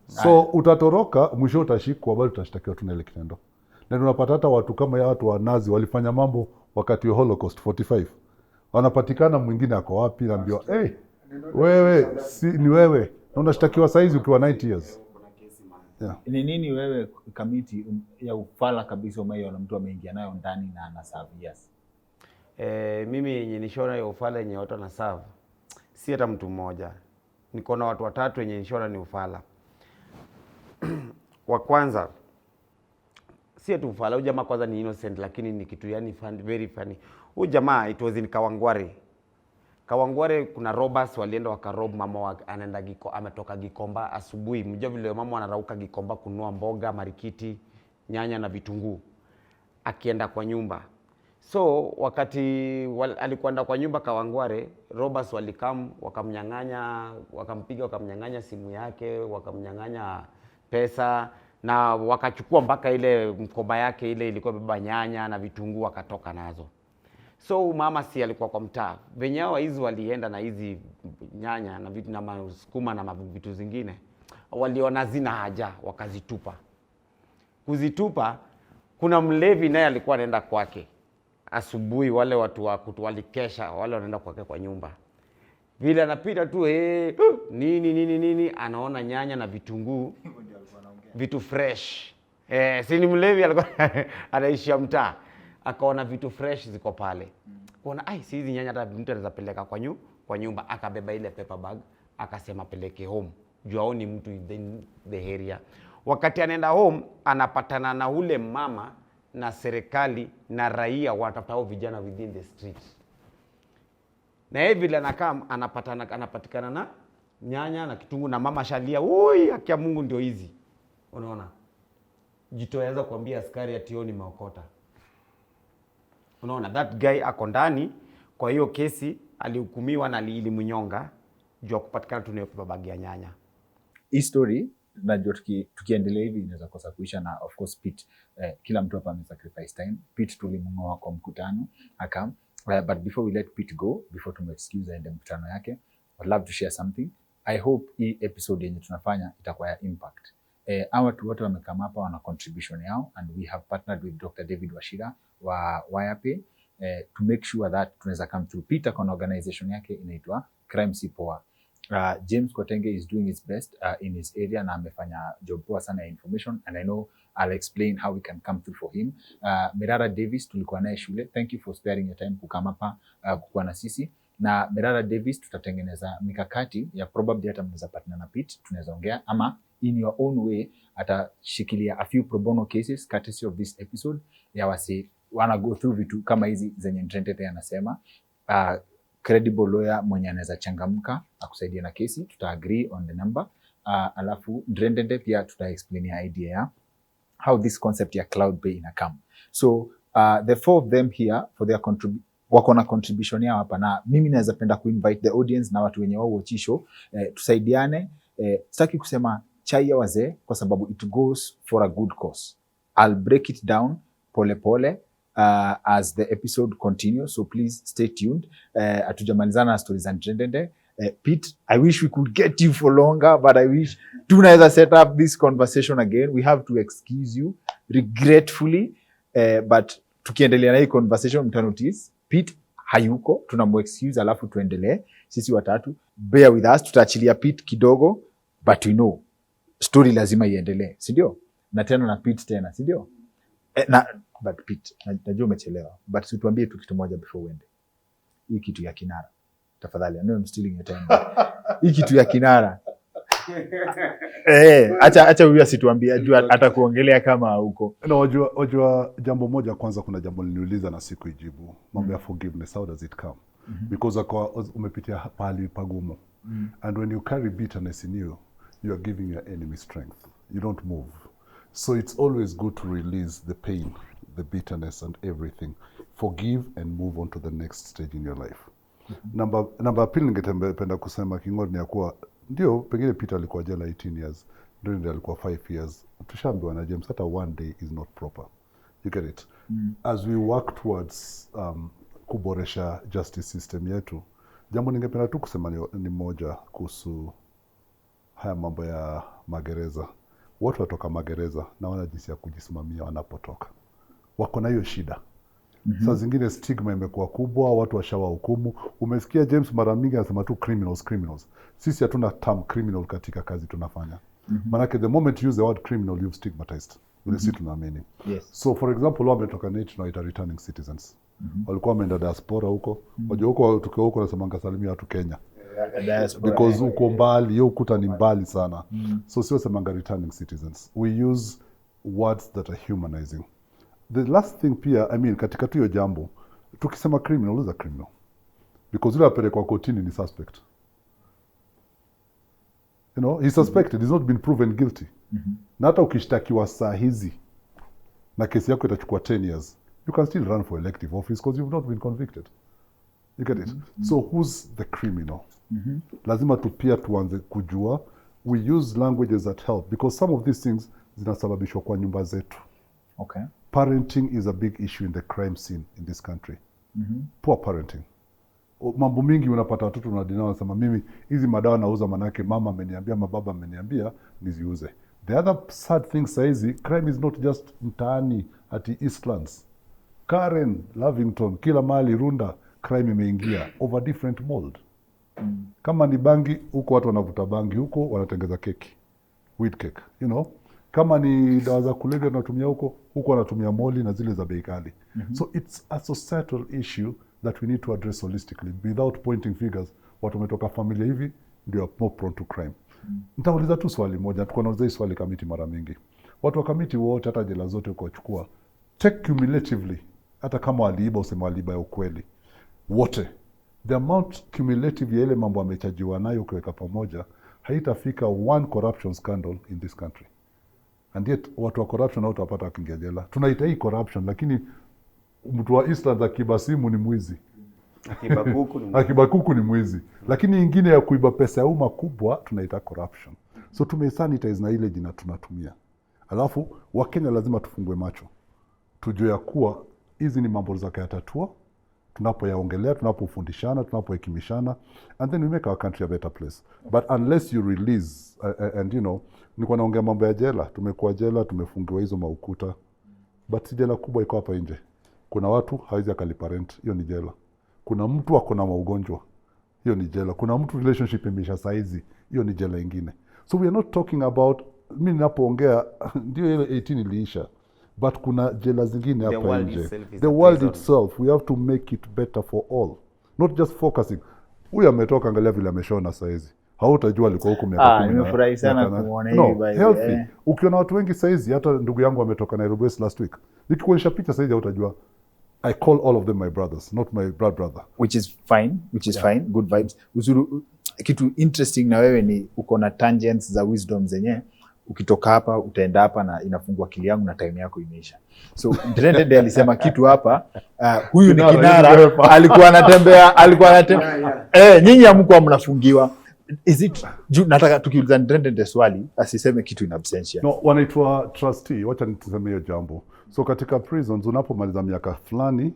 So utatoroka, mwisho utashikwa, bado utashtakiwa tu na ile kitendo. Na tunapata hata watu kama ya watu wa Nazi walifanya mambo wakati wa Holocaust 45. Wanapatikana, mwingine ako wapi, naambiwa wewe si ni wewe, na unashtakiwa saizi ukiwa 90 years. Yeah. Ni nini wewe Kamiti ya ufala kabisa umeona mtu ameingia nayo ndani na ana serve years? Mimi yenye nishona ya ufala yenye watu na serve si hata mtu mmoja. Niko na watu watatu yenye nishona ni ufala. Wa kwanza si ati ufala, huyu jamaa kwanza ni innocent lakini ni kitu yani very funny. Huyu jamaa it was in Kawangware kuna robbers walienda wakarob mama anaenda ametoka Gikomba asubuhi. Mjua vile mama anarauka Gikomba kununua mboga, marikiti, nyanya na vitunguu. Akienda kwa nyumba. So wakati alikwenda kwa nyumba Kawangware, robbers walikam wakamnyang'anya, wakamnyang'anya simu yake, wakamnyang'anya pesa na wakachukua mpaka ile mkoba yake ile ilikuwa beba nyanya na vitunguu wakatoka nazo. So mama si alikuwa kwa mtaa. Venye hao hizi walienda na hizi nyanya na vitu na masukuma na vitu zingine. Waliona zina haja wakazitupa. Kuzitupa kuna mlevi naye alikuwa anaenda kwake. Asubuhi wale watu walikesha, wale wanaenda kwake kwa nyumba. Vile anapita tu nini anaona nyanya na vitunguu. Vitu fresh. Si ni mlevi alikuwa anaishia mtaa. Akaona vitu fresh ziko pale. Kuona si hizi nyanya hata mtu anaweza peleka kwa nyumba, akabeba ile paper bag, akasema peleke home. Juu aoni mtu in the area. Wakati anaenda home, anapatana na ule mama na serikali na raia wanatafuta vijana within the street. Na hivi vile anapatikana na nyanya na kitunguu na mama shalia, "Oi, haki ya Mungu ndio hizi." Unaona? Jitoanza kuambia askari ationi maokota. Unaona, that guy ako ndani, kwa hiyo kesi alihukumiwa na ilimnyonga juu ya kupatikana tu na hiyo bag ya nyanya. Hii story najua tukiendelea hivi inaweza kosa kuisha, na of course Pete, kila mtu hapa amesacrifice time. Pete tulimngoa kwa mkutano akam, but before we let Pete go, before to excuse aende mkutano yake, I'd love to share something. I hope hii episode yenye tunafanya itakuwa ya impact. Watu wote wamekama hapa wana contribution yao, and we have partnered with Dr. David Washira wa Wirepe to make sure that tunaweza come through. Peter kwa organization yake inaitwa Crime Si Poa. James Khwatenge is doing his best in his area na amefanya job poa sana ya information, and I know I'll explain how we can come through for him. Mirara Davis tulikuwa naye shule. Thank you for sparing your time kukama hapa kukuwa na sisi. Na Mirara Davis tutatengeneza mikakati ya probably hata mnaweza partner na Pete, tunaweza ongea ama in your own way atashikilia a few pro bono cases courtesy of this episode ya wasi wana go through vitu kama hizi zenye Ndrendende anasema. Credible lawyer mwenye anaweza changamka akusaidia na kesi, tuta agree on the number. Alafu Ndrendende pia tuta explain ya idea ya how this concept ya cloud pay inakam. So the four of them here for their wako na contribution yao hapa, na mimi naweza penda kuinvite the audience na watu wenye wao watch show tusaidiane. Sitaki kusema chai ya wazee kwa sababu it goes for a good cause. I'll break it down pole pole as the episode continues, so please stay tuned. Atujamalizana na stories za Ndrendende. Pete, I wish we could get you for longer, but I wish tunaweza set up this conversation again. We have to excuse you regretfully, but tukiendelea na hii conversation mtanotice Pete hayuko, tunamu excuse alafu tuendelee sisi watatu. Bear with us, tutaachilia Pete kidogo, but we know story lazima iendelee, si ndio? Na tena na Pete tena, si ndio? But Pete, najua umechelewa, but situambie tu kitu moja before uende. Hii kitu ya kinara, tafadhali. I know I'm stealing your time. Hii kitu ya kinara. Acha huyu asituambie, ajua atakuongelea kama huko. No, wajua jambo moja kwanza, kuna jambo niliuliza na siku ijibu. Mambo ya forgiveness, how does it come? Because umepitia pahali pagumu. And when you carry bitterness in you, you are giving your enemy strength. You don't move. So it's always good to release the pain, the bitterness and everything. Forgive and move on to the next stage in your life. Namba pili ningetaka kusema King'ori ni ya kuwa ndio pengine Peter alikuwa jela 18 years, Ndrendende alikuwa 5 years. Tushaambiwa na James hata one day is not proper. You get it? As we work towards kuboresha justice system yetu, jambo ningependa tu kusema ni moja kuhusu haya mambo ya magereza. Watu watoka magereza na wana jinsi ya kujisimamia wanapotoka. Wako na hiyo shida. Saa zingine stigma imekuwa kubwa, watu washawa hukumu. Umesikia James mara mingi anasema tu criminals. Sisi hatuna term criminal katika kazi tunafanya. Manake the moment you use the word criminal, you've stigmatized. Sisi tunaamini. Yes. So for example, wao wametoka nchi tunaita returning citizens. Walikuwa wameenda diaspora huko. Wajua huko tukiwa huko nasemanga salimia watu Kenya. Because uko mbali, hiyo ukuta ni mbali sana. So sio semanga returning citizens. We use words that are humanizing. The last thing pia, I mean, katika tu hiyo jambo, tukisema criminal is a criminal. Because yule apelekwa kotini ni suspect. You know, he's suspected, he's not been proven guilty. Na hata ukishtakiwa saa hizi, na kesi yako itachukua 10 years, you can still run for elective office because you've not been convicted. You get it? So who's the criminal? Lazima tu pia tuanze kujua, we use languages that help, because some of these things zinasababishwa kwa nyumba zetu. Okay. Parenting is a big issue in the crime scene in this country. Poor parenting. Mambo mingi unapata watoto unadina wanasema mimi hizi madawa nauza manake mama ameniambia, baba ameniambia niziuze. The other sad thing saizi, crime is not just mtaani ati Eastlands. Karen, Lavington, kila mahali Runda, crime imeingia over different mold. Kama ni bangi, huko watu wanavuta bangi, huko wanatengeza keki. Weed cake, you know. Kama ni dawa za kulevya wanatumia huko wanatumia moli na zile za bei kali. So it's a societal issue that we need to address holistically without pointing fingers. Watu wametoka familia hivi ndio more prone to crime. Nitauliza tu swali moja, tuko nauliza hii swali Kamiti mara mingi. Watu wa Kamiti wote hata jela zote ukachukua, take cumulatively, hata kama waliiba usema waliiba ya ukweli. Wote. The amount cumulative ya ile mambo amechajiwa nayo ukiweka pamoja, haitafika one corruption scandal in this country. And yet, watu wa corruption hao utapata wakiingia jela. Tunaita hii corruption, lakini mtu wa Eastlands akiiba simu ni mwizi. Akiiba kuku ni mwizi. Lakini ingine ya kuiba pesa ya umma kubwa tunaita corruption. So tumesanitize na ile jina tunatumia. Alafu Wakenya lazima tufungue macho. Tujue ya kuwa hizi ni mambo za kuyatatua, tunapoyaongelea, tunapofundishana, tunapohekimishana, and then we make our country a better place. But unless you release and you know, nilikuwa naongea mambo ya jela, tumekuwa jela, tumefungiwa hizo maukuta. But si jela kubwa iko hapa nje. Kuna watu hawezi akalipa rent, hiyo ni jela. Kuna mtu ako na maugonjwa, hiyo ni jela. Kuna mtu relationship imeisha saizi, hiyo ni jela ingine. So we are not talking about, mimi ninapoongea ndio ile 18 iliisha. But kuna jela zingine hapa nje. The world itself, we have to make it better for all. Not just focusing. Huyu ametoka, angalia vile ameshona saizi. Hautajua alikuwa huko miaka 10. Nimefurahi sana kuona hivi by healthy. Ukiona watu wengi saizi, hata ndugu yangu ametoka Nairobi West last week. Nikikuonyesha picha saizi hautajua. I call all of them my brothers, not my brother. Which is fine, good vibes. Uzuru, kitu interesting na wewe ni uko na tangents za wisdom zenye. Ukitoka hapa utaenda hapa na inafungua akili yangu na time yako imeisha. So Ndrendende alisema kitu hapa, huyu ni kinara, alikuwa anatembea. Nyinyi hamkuwa mnafungiwa. Is it nataka tukiuliza Ndrendende swali asiseme kitu in absentia. No, wanaitwa trustee, wacha nituseme hiyo jambo. So katika prisons unapomaliza miaka fulani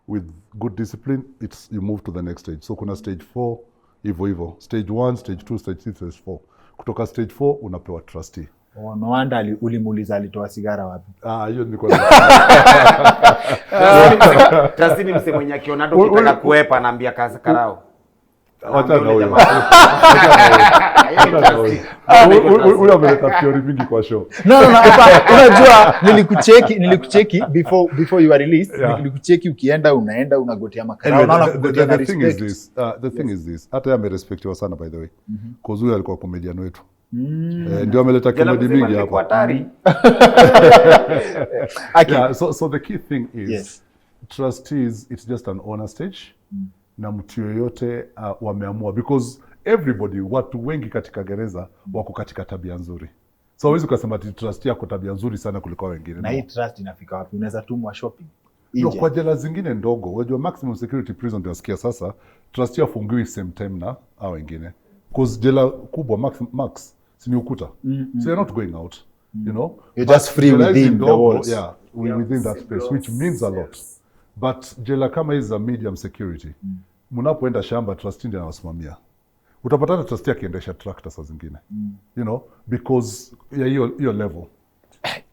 with good discipline, you move to the next stage. So kuna stage 4 hivyo. Stage 1, stage 2, stage 3, stage 4. Kutoka stage 4 unapewa trustee. No wonder ulimuuliza alitoa sigara wapi. Hiyo nilikuwa Trustee ni msemo mwenye akiona ndo kitaka kuepa anaambia kazi karao. Wacha na huyo. Huyo ameleta theory mingi kwa show. No, unajua nilikucheki before you are released. Nilikucheki ukienda unaenda unagotea makara. Unaona kugotea na respect. The thing is this. Hata yeye amerespectiwa sana by the way. Cause huyo alikuwa comedian wetu. Ndio ameleta comedy mingi hapo. Yeah, so the key thing is trustees, it's just an honor stage. Na mtu yoyote wameamua because everybody, watu wengi katika gereza wako katika tabia nzuri. So hawezi kusema ati trustee yako tabia nzuri sana kuliko wengine. Na hii trust inafika wapi? Unaweza tumwa shopping. No, kwa jela zingine ndogo, wajua maximum security prison ndio nasikia sasa trustee afungiwi same time na hao wengine. Cause jela kubwa max si ni ukuta. So you're not going out, you know. You're just free within the walls. Yeah, within that space, which means a lot. But jela kama hizi za medium security, mnapoenda shamba trustee ndiye anawasimamia. Utapata trustee akiendesha tractor saa zingine. You know, because ya hiyo level.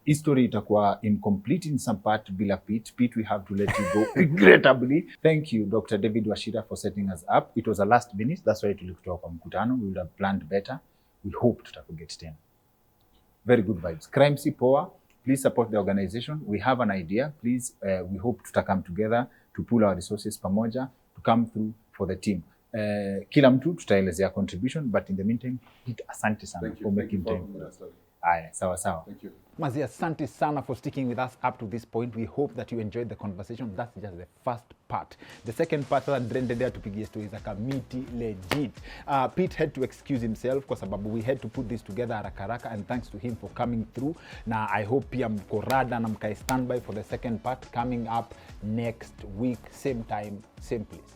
History itakuwa incomplete in some part bila Pete. Pete, we have to let you go regrettably. Thank you, Dr. David Wachira, for setting us up. It was a last minute. That's why tulikutoa kwa mkutano. We would have planned better. We hope tutakuget tena. Very good vibes. Crime si poa. Please support the organization. We have an idea. Please, we hope to come together to pool our resources pamoja to come through for the team. Kila mtu tutaelezea contribution, but in the meantime, asante sana for making time. Aya, sawa. Thank you. Mazi, asante sana for sticking with us up to this point. We hope that you enjoyed the conversation. That's just the first part. The second part, Ndrendende tupigie stories za Kamiti legit. Pete had to excuse himself kwa sababu we had to put this together haraka, and thanks to him for coming through. Na I hope pia mko rada na mkae standby for the second part coming up next week, same time, same place.